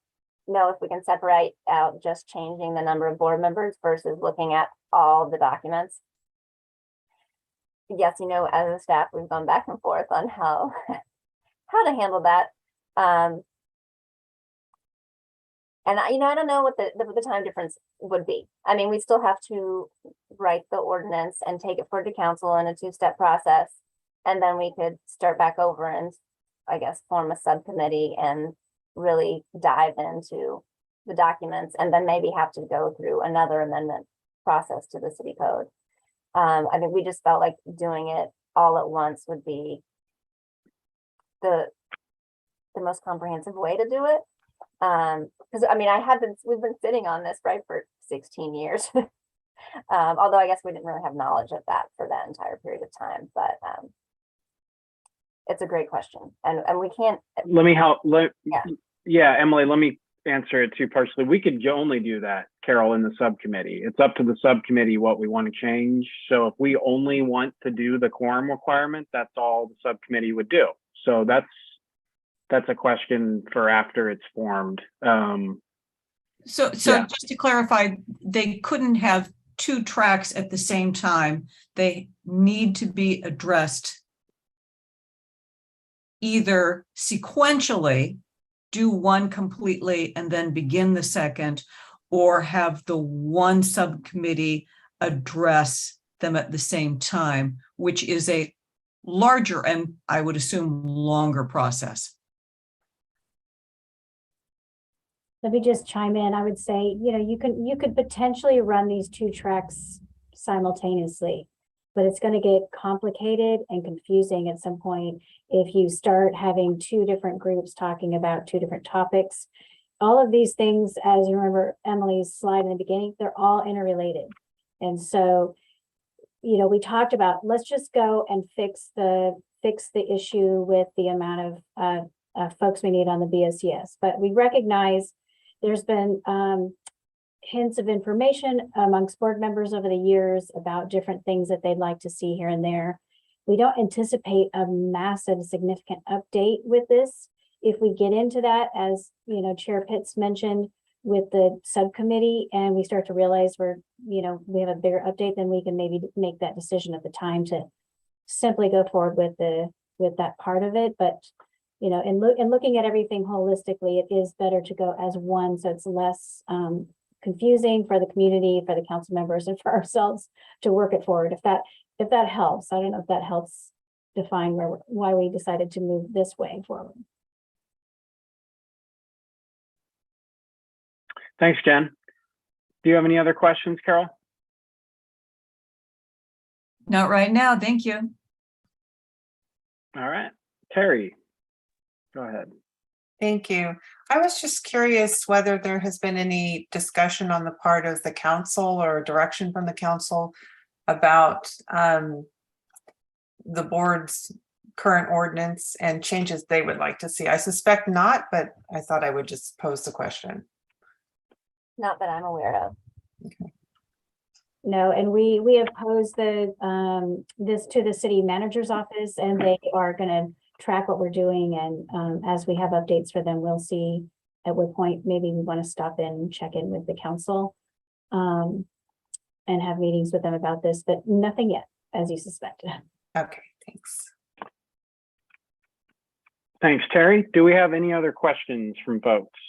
know if we can separate out just changing the number of board members versus looking at all the documents. Yes, you know, as a staff, we've gone back and forth on how to handle that. And I don't know what the time difference would be. I mean, we still have to write the ordinance and take it forward to council in a 2-step process. And then we could start back over and, I guess, form a subcommittee and really dive into the documents, and then maybe have to go through another amendment process to the city code. I think we just felt like doing it all at once would be the most comprehensive way to do it. Because I mean, we've been sitting on this, right, for 16 years. Although I guess we didn't really have knowledge of that for that entire period of time, but it's a great question. And we can't, Let me help. Yeah. Yeah, Emily, let me answer it too partially. We could only do that, Carol, in the subcommittee. It's up to the subcommittee what we want to change. So if we only want to do the quorum requirement, that's all the subcommittee would do. So that's a question for after it's formed. So Yeah. just to clarify, they couldn't have two tracks at the same time. They need to be addressed either sequentially, do one completely and then begin the second, or have the one subcommittee address them at the same time, which is a larger and I would assume longer process. Let me just chime in. I would say, you could potentially run these two tracks simultaneously, but it's going to get complicated and confusing at some point if you start having two different groups talking about two different topics. All of these things, as you remember Emily's slide in the beginning, they're all interrelated. And so, we talked about, let's just go and fix the issue with the amount of folks we need on the BOCS. But we recognize there's been hints of information amongst board members over the years about different things that they'd like to see here and there. We don't anticipate a massive significant update with this. If we get into that, as Chair Pitts mentioned, with the subcommittee, and we start to realize we have a bigger update, then we can maybe make that decision at the time to simply go forward with that part of it. But in looking at everything holistically, it is better to go as one, so it's less confusing for the community, for the council members, and for ourselves to work it forward. If that helps, I don't know if that helps define why we decided to move this way forward. Thanks, Jen. Do you have any other questions, Carol? Not right now, thank you. All right, Terry, go ahead. Thank you. I was just curious whether there has been any discussion on the part of the council or direction from the council about the board's current ordinance and changes they would like to see. I suspect not, but I thought I would just pose the question. not that I'm aware of. No, and we have posed this to the city manager's office, and they are going to track what we're doing. And as we have updates for them, we'll see at what point maybe we want to stop in and check in with the council and have meetings with them about this, but nothing yet, as you suspected. Okay, thanks. Thanks, Terry. Do we have any other questions from folks?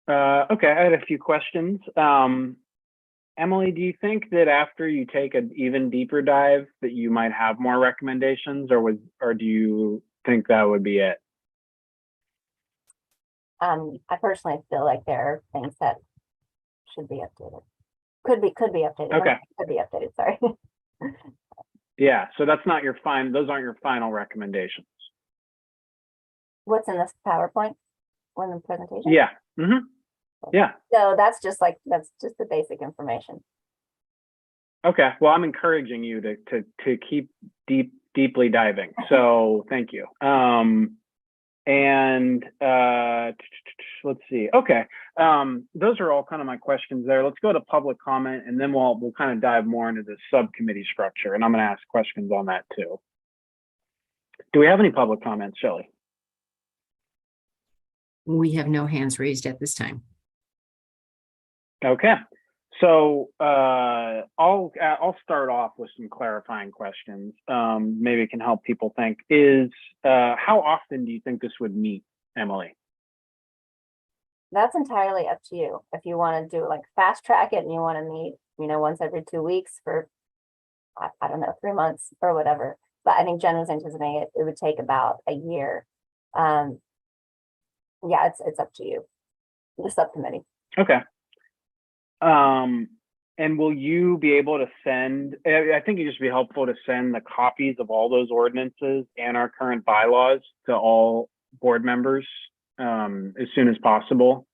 Okay, I had a few questions. Emily, do you think that after you take an even deeper dive that you might have more recommendations, or do you think that would be it? I personally feel like there are things that should be updated. Could be updated. Okay. Could be updated, sorry. Yeah, so that's not your those aren't your final recommendations. What's in this PowerPoint? One in the presentation? Yeah. Mm-hmm. Yeah. So that's just the basic information. Okay. Well, I'm encouraging you to keep deeply diving. So thank you. And let's see. Okay. Those are all kind of my questions there. Let's go to public comment, and then we'll kind of dive more into the subcommittee structure, and I'm going to ask questions on that too. Do we have any public comments, Shelley? We have no hands raised at this time. Okay. So I'll start off with some clarifying questions. Maybe it can help people think. How often do you think this would meet, Emily? That's entirely up to you. If you want to do like fast track it and you want to meet, once every 2 weeks for, I don't know, 3 months or whatever. But I think Jen was anticipating it would take about a year. Yeah, it's up to you, the subcommittee. Okay. And will you be able to send, I think it'd just be helpful to send the copies of all those ordinances and our current bylaws to all board members as soon as possible.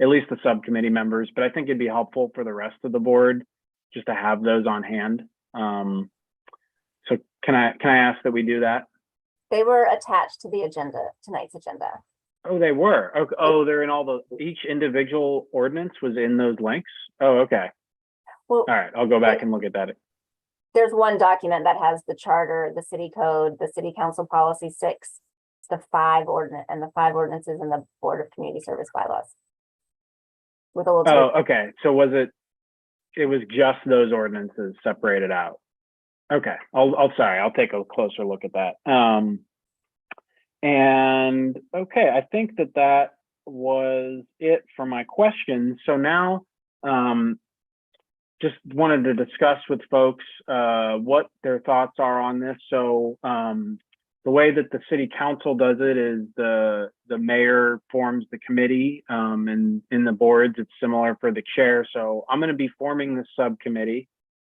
at least the subcommittee members, but I think it'd be helpful for the rest of the board just to have those on hand. So can I ask that we do that? They were attached to the agenda, tonight's agenda. Oh, they were. Okay. Oh, they're in all the, each individual ordinance was in those links. Oh, okay. Well, All right. I'll go back and look at that. there's one document that has the charter, the city code, the city council policy 6, the 5 ordinances and the Board of Community Service bylaws. With a little. Oh, okay. So was it was just those ordinances separated out? Okay. I'll take a closer look at that. And okay, I think that was it for my questions. So now, just wanted to discuss with folks what their thoughts are on this. So the way that the city council does it is the mayor forms the committee, and in the boards it's similar for the chair. So I'm going to be forming the subcommittee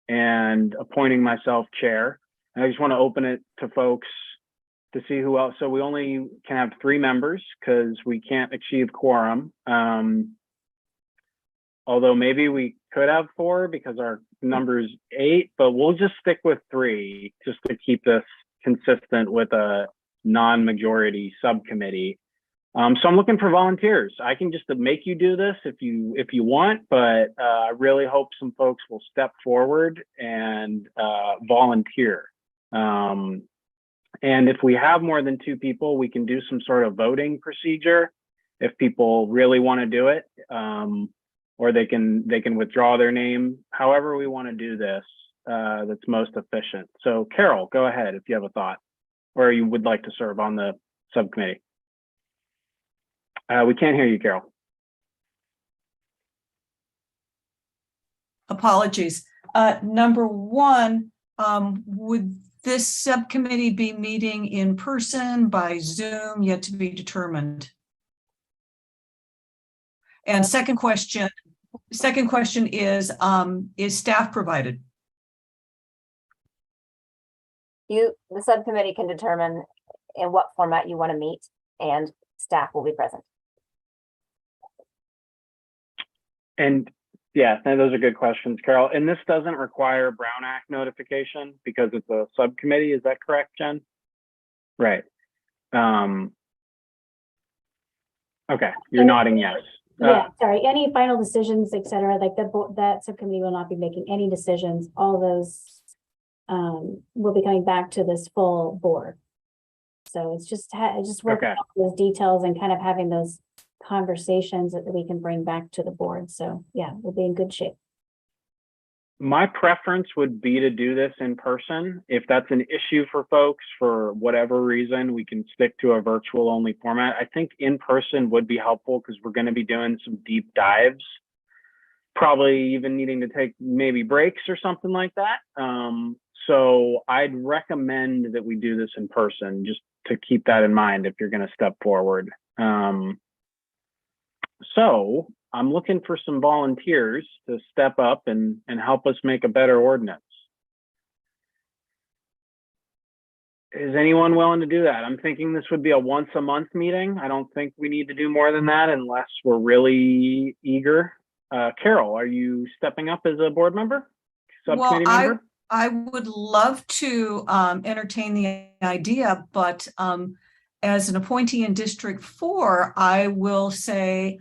and appointing myself chair. And I just want to open it to folks to see who else. So we only can have 3 members because we can't achieve quorum. Although maybe we could have 4 because our number's 8, but we'll just stick with 3 just to keep this consistent with a non-majority subcommittee. So I'm looking for volunteers. I can just make you do this if you want, but I really hope some folks will step forward and volunteer. And if we have more than 2 people, we can do some sort of voting procedure if people really want to do it. Or they can withdraw their name, however we want to do this, that's most efficient. So Carol, go ahead if you have a thought, or you would like to serve on the subcommittee. We can't hear you, Carol. Apologies. Number 1, would this subcommittee be meeting in person, by Zoom, yet to be determined? And second question is staff provided? The subcommittee can determine in what format you want to meet, and staff will be present. And yeah, those are good questions, Carol. And this doesn't require Brown Act notification because it's a subcommittee. Is that correct, Jen? Right. Okay, you're nodding yes. Yeah, sorry, any final decisions, et cetera, like that subcommittee will not be making any decisions. All those will be coming back to this full board. So it's just working out those details and kind of having those conversations that we can bring back to the board. So yeah, we'll be in good shape. My preference would be to do this in person. If that's an issue for folks for whatever reason, we can stick to a virtual only format. I think in person would be helpful because we're going to be doing some deep dives, probably even needing to take maybe breaks or something like that. So I'd recommend that we do this in person just to keep that in mind if you're going to step forward. So I'm looking for some volunteers to step up and help us make a better ordinance. Is anyone willing to do that? I'm thinking this would be a once a month meeting. I don't think we need to do more than that unless we're really eager. Carol, are you stepping up as a board member? Subcommittee member? I would love to entertain the idea, but as an appointee in District 4, I will say,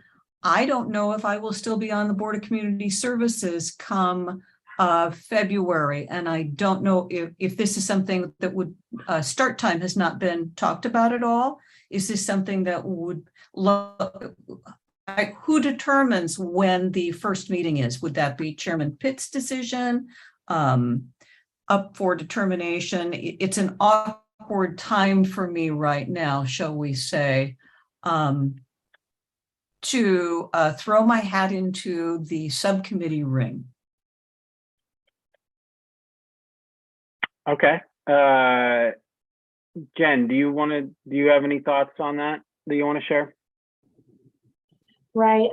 I don't know if I will still be on the Board of Community Services come February. And I don't know if this is something that would, start time has not been talked about at all. Is this something that would, who determines when the first meeting is? Would that be Chairman Pitt's decision? Up for determination? It's an awkward time for me right now, shall we say, to throw my hat into the subcommittee ring. Okay. Jen, do you have any thoughts on that you want to share? Right.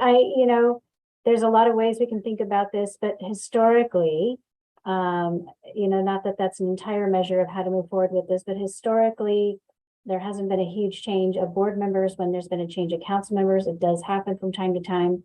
There's a lot of ways we can think about this, but historically, not that that's an entire measure of how to move forward with this, but historically, there hasn't been a huge change of board members when there's been a change of council members. It does happen from time to time.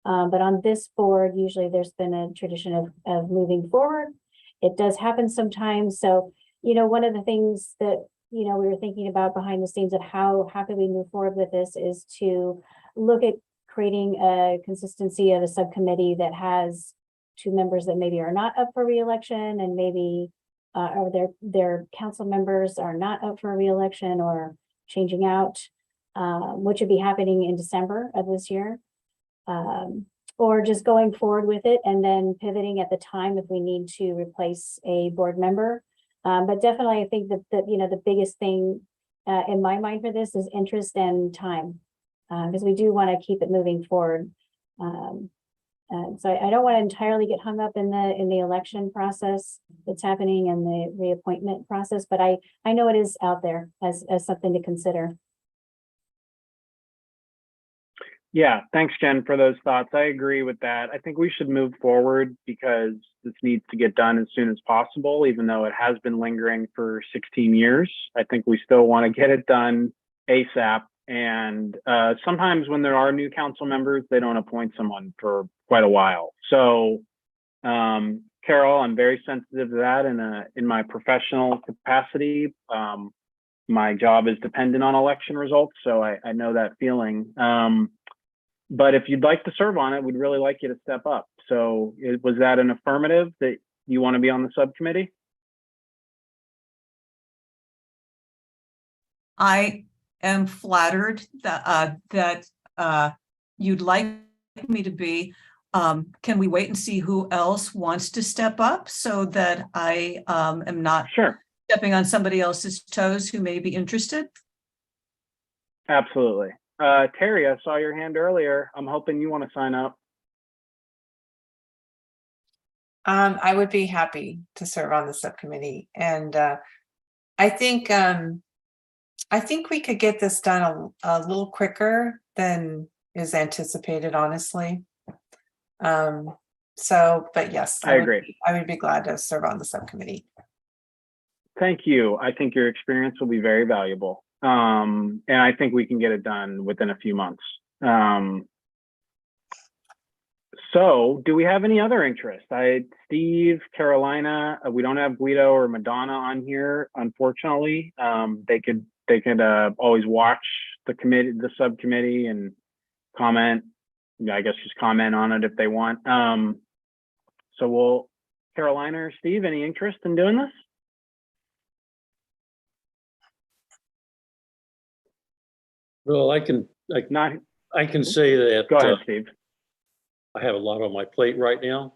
But on this board, usually there's been a tradition of moving forward. It does happen sometimes. So, one of the things that, we were thinking about behind the scenes of how can we move forward with this is to look at creating a consistency of a subcommittee that has two members that maybe are not up for reelection, and maybe or their council members are not up for reelection or changing out, which would be happening in December of this year. Or just going forward with it and then pivoting at the time if we need to replace a board member. But definitely, I think that the biggest thing in my mind for this is interest and time, because we do want to keep it moving forward. So I don't want to entirely get hung up in the election process that's happening and the reappointment process, but I know it is out there as something to consider. Yeah, thanks, Jen, for those thoughts. I agree with that. I think we should move forward because this needs to get done as soon as possible, even though it has been lingering for 16 years. I think we still want to get it done ASAP. And sometimes when there are new council members, they don't appoint someone for quite a while. So, Carol, I'm very sensitive to that in my professional capacity. My job is dependent on election results, so I know that feeling. But if you'd like to serve on it, we'd really like you to step up. So was that an affirmative that you want to be on the subcommittee? I am flattered that you'd like me to be. Can we wait and see who else wants to step up so that I am not Sure. stepping on somebody else's toes who may be interested? Absolutely. Terry, I saw your hand earlier. I'm hoping you want to sign up. I would be happy to serve on the subcommittee, and I think we could get this done a little quicker than is anticipated, honestly. But yes, I agree. I would be glad to serve on the subcommittee. Thank you. I think your experience will be very valuable. And I think we can get it done within a few months. So do we have any other interest? Steve, Carolina, we don't have Guido or Madonna on here, unfortunately. They could always watch the subcommittee and comment. I guess just comment on it if they want. So Carolina or Steve, any interest in doing this? Well, I can say that. Go ahead, Steve. I have a lot on my plate right now.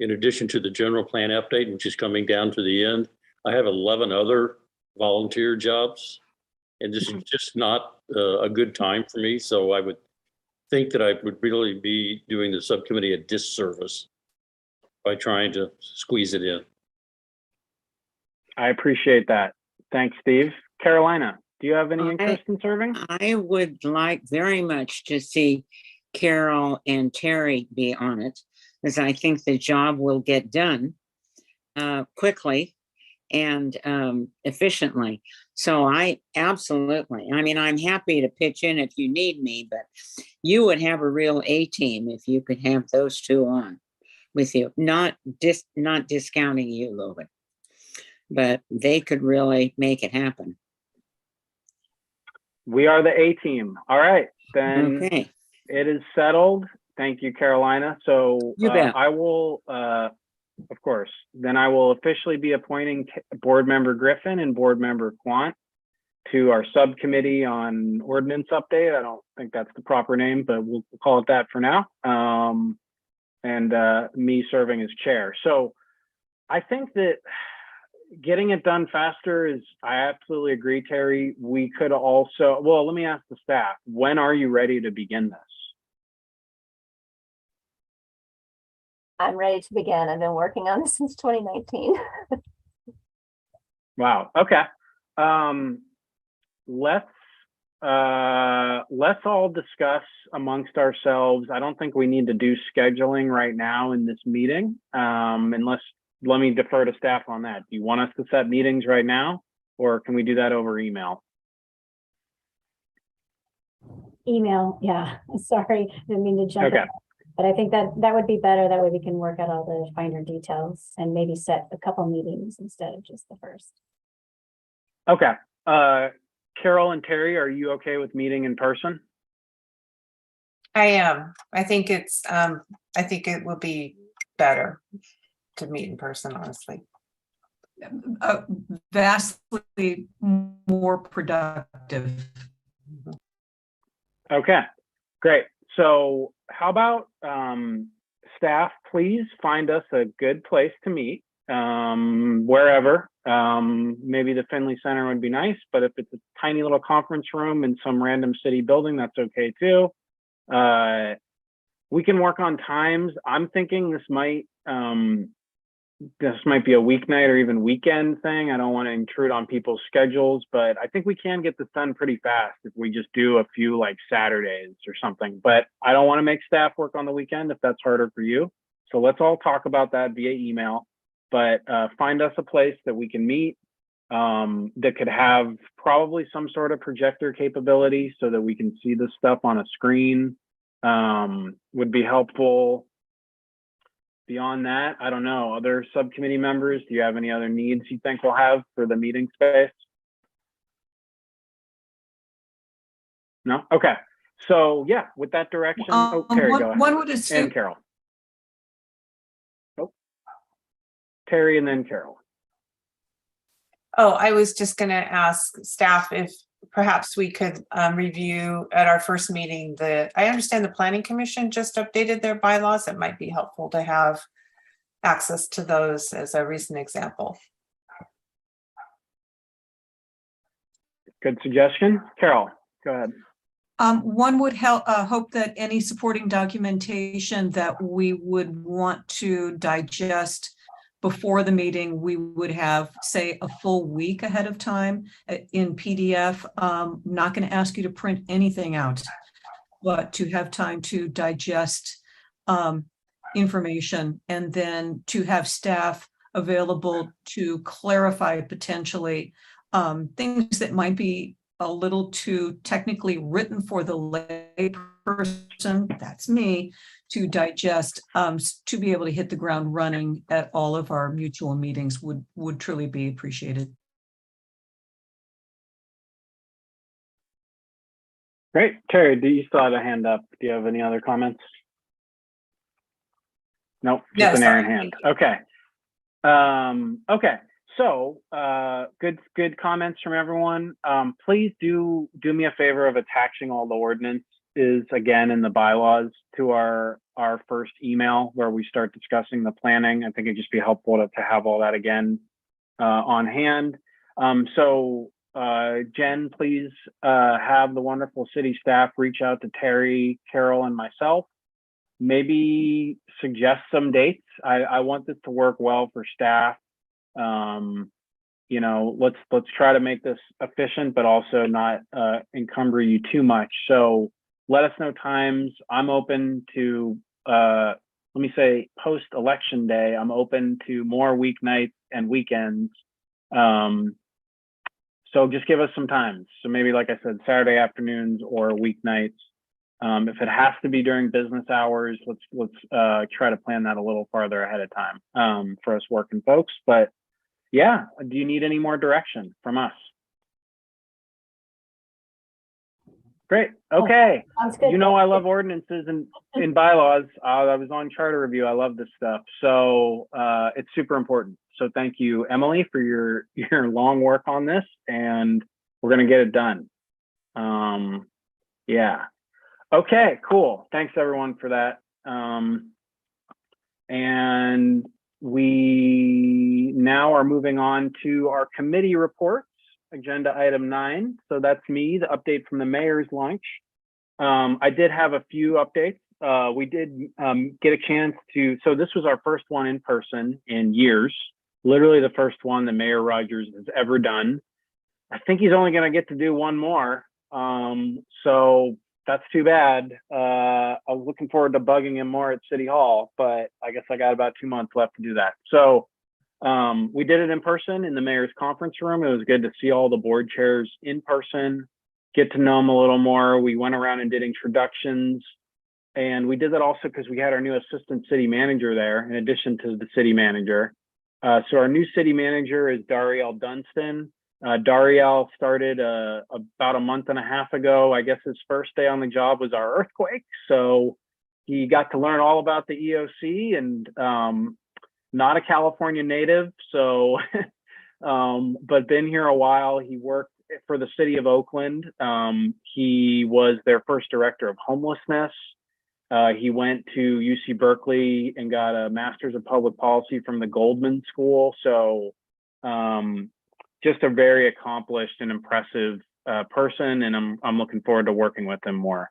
In addition to the general plan update, which is coming down to the end, I have 11 other volunteer jobs, and this is just not a good time for me. So I would think that I would really be doing the subcommittee a disservice by trying to squeeze it in. I appreciate that. Thanks, Steve. Carolina, do you have any interest in serving? I would like very much to see Carol and Terry be on it, because I think the job will get done quickly and efficiently. So I'm happy to pitch in if you need me, but you would have a real A-team if you could have those two on with you. Not discounting you, Logan, but they could really make it happen. We are the A-team. All right, then. Okay. It is settled. Thank you, Carolina. So You bet. I will, of course, then I will officially be appointing Board Member Griffin and Board Member Quant to our subcommittee on ordinance update. I don't think that's the proper name, but we'll call it that for now. And me serving as chair. So I think that getting it done faster is, I absolutely agree, Terry. We could also, well, let me ask the staff, when are you ready to begin this? I'm ready to begin. I've been working on this since 2019. Wow. Okay. Let's all discuss amongst ourselves. I don't think we need to do scheduling right now in this meeting, unless, let me defer to staff on that. Do you want us to set meetings right now, or can we do that over email? Email, yeah. Sorry, didn't mean to jump. Okay. But I think that that would be better. That way we can work out all the finer details and maybe set a couple meetings instead of just the first. Okay. Carol and Terry, are you okay with meeting in person? I am. I think it will be better to meet in person, honestly. Vastly more productive. Okay, great. So how about staff, please find us a good place to meet, wherever. Maybe the Finley Center would be nice, but if it's a tiny little conference room in some random city building, that's okay too. We can work on times. I'm thinking this might be a weeknight or even weekend thing. I don't want to intrude on people's schedules, but I think we can get this done pretty fast if we just do a few like Saturdays or something. But I don't want to make staff work on the weekend if that's harder for you. So let's all talk about that via email, but find us a place that we can meet that could have probably some sort of projector capability so that we can see the stuff on a screen. Would be helpful. Beyond that, I don't know, other subcommittee members, do you have any other needs you think we'll have for the meeting space? No? Okay. So yeah, with that direction, Terry, go ahead. One would assume, And Carol. Oh. Terry and then Carol. Oh, I was just gonna ask staff if perhaps we could review at our first meeting I understand the Planning Commission just updated their bylaws. It might be helpful to have access to those as a recent example. Good suggestion. Carol, go ahead. one would hope that any supporting documentation that we would want to digest before the meeting, we would have, say, a full week ahead of time in PDF. Not going to ask you to print anything out, but to have time to digest information and then to have staff available to clarify potentially things that might be a little too technically written for the lay person, that's me, to digest, to be able to hit the ground running at all of our mutual meetings would truly be appreciated. Great. Terry, do you still have a hand up? Do you have any other comments? Nope, just No, an sorry. errant hand. Okay. Okay. So good comments from everyone. Please do me a favor of attaching all the ordinances again in the bylaws to our first email where we start discussing the planning. I think it'd just be helpful to have all that again on hand. Jen, please have the wonderful city staff reach out to Terry, Carol, and myself. Maybe suggest some dates. I want this to work well for staff. You know, let's try to make this efficient, but also not encumber you too much. So let us know times. I'm open to, let me say, post-election day, I'm open to more weeknights and weekends. So just give us some times. So maybe, like I said, Saturday afternoons or weeknights. If it has to be during business hours, let's try to plan that a little farther ahead of time for us working folks. But yeah, do you need any more direction from us? Great. Okay. Sounds good. You know I love ordinances and bylaws. I was on charter review. I love this stuff. So it's super important. So thank you, Emily, for your long work on this, and we're gonna get it done. Yeah. Okay, cool. Thanks everyone for that. And we now are moving on to our committee reports, agenda item 9. So that's me, the update from the mayor's lunch. I did have a few updates. We did get a chance to, so this was our first one in person in years, literally the first one that Mayor Rogers has ever done. I think he's only gonna get to do one more. So that's too bad. I was looking forward to bugging him more at City Hall, but I guess I got about 2 months left to do that. So we did it in person in the mayor's conference room. It was good to see all the board chairs in person, get to know them a little more. We went around and did introductions. And we did that also because we had our new assistant city manager there in addition to the city manager. So our new city manager is Dariel Dunstan. Dariel started about a month and a half ago. I guess his first day on the job was our earthquake. So he got to learn all about the EOC and not a California native. So, but been here a while. He worked for the city of Oakland. He was their first director of homelessness. He went to UC Berkeley and got a master's of public policy from the Goldman School. So just a very accomplished and impressive person, and I'm looking forward to working with him more.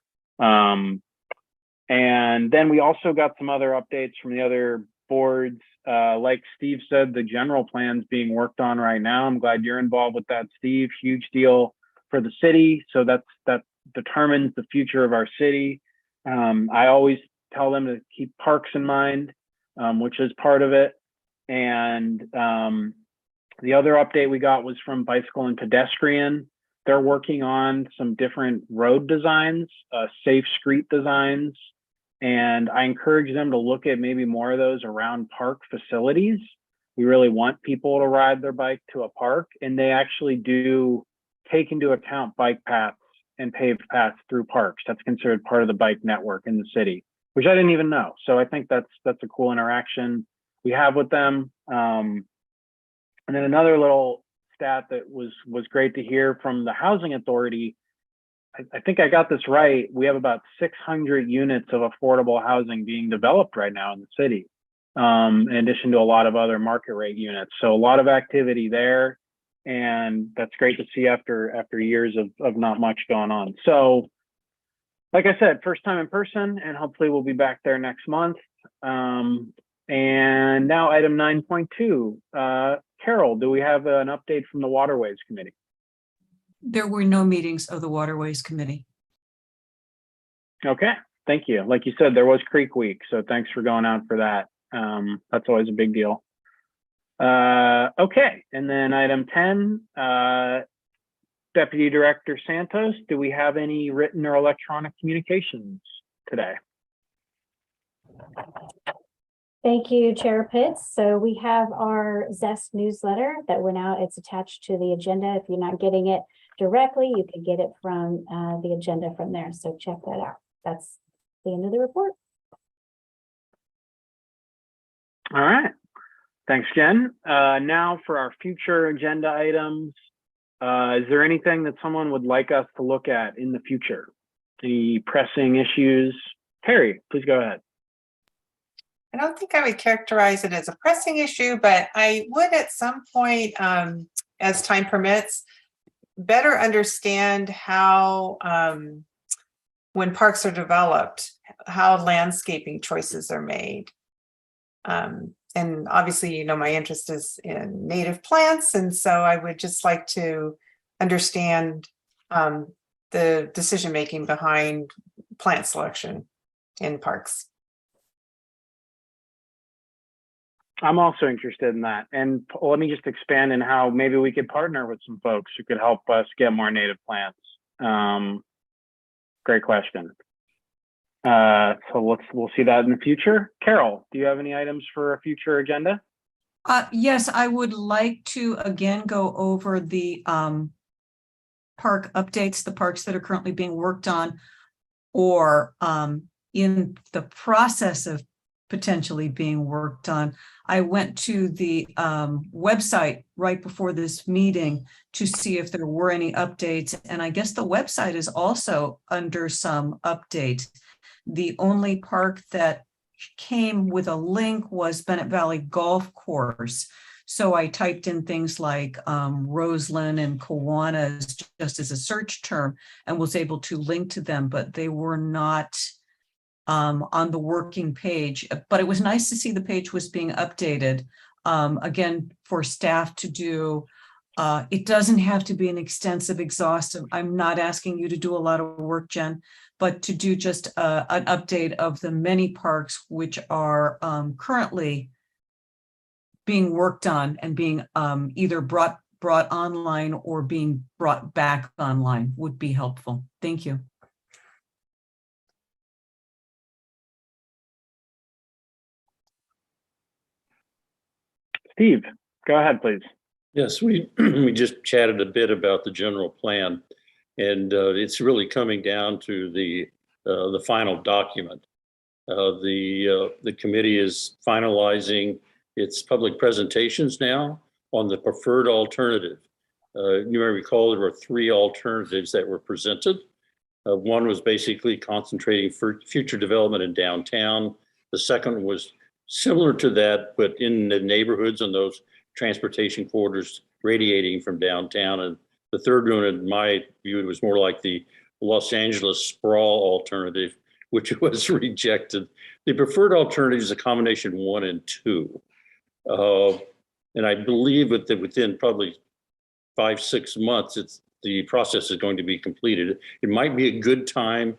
And then we also got some other updates from the other boards. Like Steve said, the general plan's being worked on right now. I'm glad you're involved with that, Steve. Huge deal for the city. So that determines the future of our city. I always tell them to keep parks in mind, which is part of it. And the other update we got was from Bicycle and Pedestrian. They're working on some different road designs, safe street designs. And I encourage them to look at maybe more of those around park facilities. We really want people to ride their bike to a park, and they actually do take into account bike paths and paved paths through parks. That's considered part of the bike network in the city, which I didn't even know. So I think that's a cool interaction we have with them. And then another little stat that was great to hear from the Housing Authority. I think I got this right. We have about 600 units of affordable housing being developed right now in the city, in addition to a lot of other market rate units. So a lot of activity there. And that's great to see after years of not much going on. So like I said, first time in person, and hopefully we'll be back there next month. And now item 9.2. Carol, do we have an update from the Waterways Committee? There were no meetings of the Waterways Committee. Okay, thank you. Like you said, there was Creek Week, so thanks for going out for that. That's always a big deal. Okay, and then item 10, Deputy Director Santos, do we have any written or electronic communications today? Thank you, Chair Pitts. So we have our Zest newsletter that went out. It's attached to the agenda. If you're not getting it directly, you can get it from the agenda from there. So check that out. That's the end of the report. All right. Thanks, Jen. Now for our future agenda items. Is there anything that someone would like us to look at in the future? Any pressing issues? Terry, please go ahead. I don't think I would characterize it as a pressing issue, but I would at some point, as time permits, better understand how, when parks are developed, how landscaping choices are made. And obviously, you know, my interest is in native plants. And so I would just like to understand the decision-making behind plant selection in parks. I'm also interested in that. And let me just expand in how maybe we could partner with some folks who could help us get more native plants. Great question. So we'll see that in the future. Carol, do you have any items for a future agenda? Yes, I would like to again go over the park updates, the parks that are currently being worked on or in the process of potentially being worked on. I went to the website right before this meeting to see if there were any updates. And I guess the website is also under some update. The only park that came with a link was Bennett Valley Golf Course. So I typed in things like Roseland and Kiwanis just as a search term and was able to link to them, but they were not on the working page. But it was nice to see the page was being updated. Again, for staff to do, it doesn't have to be an extensive, exhaustive. I'm not asking you to do a lot of work, Jen, but to do just an update of the many parks which are currently being worked on and being either brought online or being brought back online would be helpful. Thank you. Steve, go ahead, please. Yes, we we just chatted a bit about the general plan, and it's really coming down to the final document. The committee is finalizing its public presentations now on the preferred alternative. You may recall there were 3 alternatives that were presented. One was basically concentrating for future development in downtown. The second was similar to that, but in the neighborhoods and those transportation corridors radiating from downtown. And the third one, in my view, was more like the Los Angeles sprawl alternative, which was rejected. The preferred alternative is a combination 1 and 2. And I believe that within probably 5-6 months, the process is going to be completed. It might be a good time,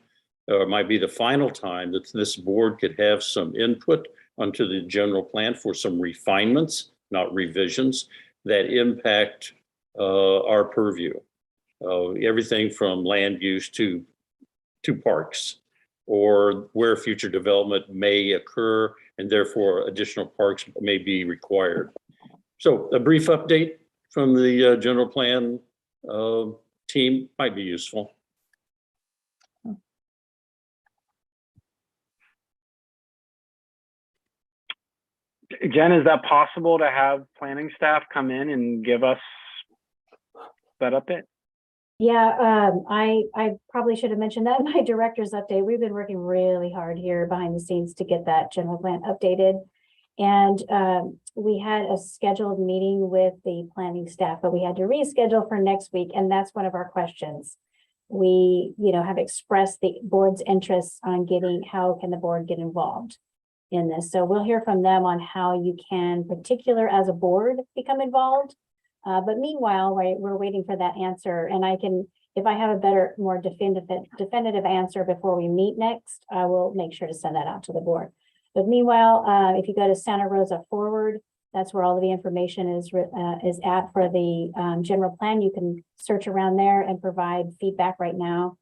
or it might be the final time that this board could have some input onto the general plan for some refinements, not revisions, that impact our purview. Everything from land use to parks, or where future development may occur, and therefore additional parks may be required. So a brief update from the general plan team might be useful. Jen, is that possible to have planning staff come in and give us that update? Yeah, I probably should have mentioned that in my director's update. We've been working really hard here behind the scenes to get that general plan updated. And we had a scheduled meeting with the planning staff, but we had to reschedule for next week. And that's one of our questions. We, have expressed the board's interest on how can the board get involved in this. So we'll hear from them on how you can, particular as a board, become involved. But meanwhile, we're waiting for that answer. And if I have a better, more definitive answer before we meet next, I will make sure to send that out to the board. But meanwhile, if you go to Santa Rosa Forward, that's where all of the information is at for the general plan. You can search around there and provide feedback right now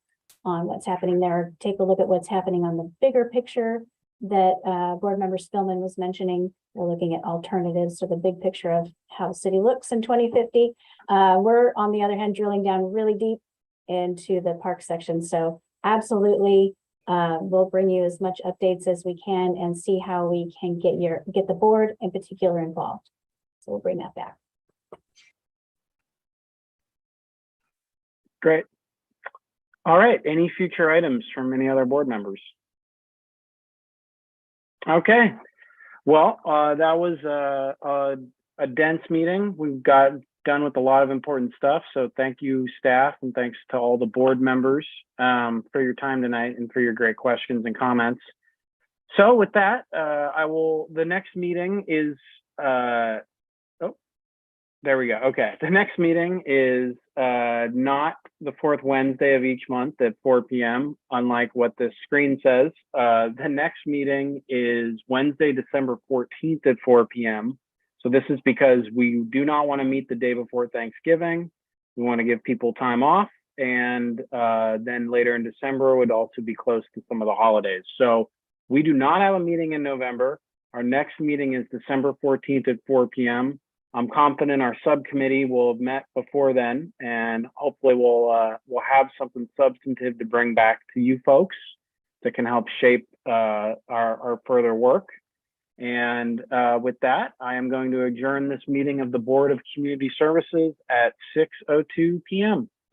on what's happening there. Take a look at what's happening on the bigger picture that board member Spillman was mentioning. We're looking at alternatives to the big picture of how the city looks in 2050. We're, on the other hand, drilling down really deep into the park section. So absolutely, we'll bring you as much updates as we can and see how we can get the board in particular involved. So we'll bring that back. Great. All right. Any future items from any other board members? Okay. Well, that was a dense meeting. We've got done with a lot of important stuff. So thank you, staff, and thanks to all the board members for your time tonight and for your great questions and comments. So with that, the next meeting is, there we go. Okay. The next meeting is not the 4th Wednesday of each month at 4 p.m., unlike what the screen says. The next meeting is Wednesday, December 14th at 4 p.m. So this is because we do not want to meet the day before Thanksgiving. We want to give people time off. And then later in December would also be close to some of the holidays. So we do not have a meeting in November. Our next meeting is December 14th at 4 p.m. I'm confident our subcommittee will have met before then, and hopefully we'll have something substantive to bring back to you folks that can help shape our further work. And with that, I am going to adjourn this meeting of the Board of Community Services at 6:02 p.m.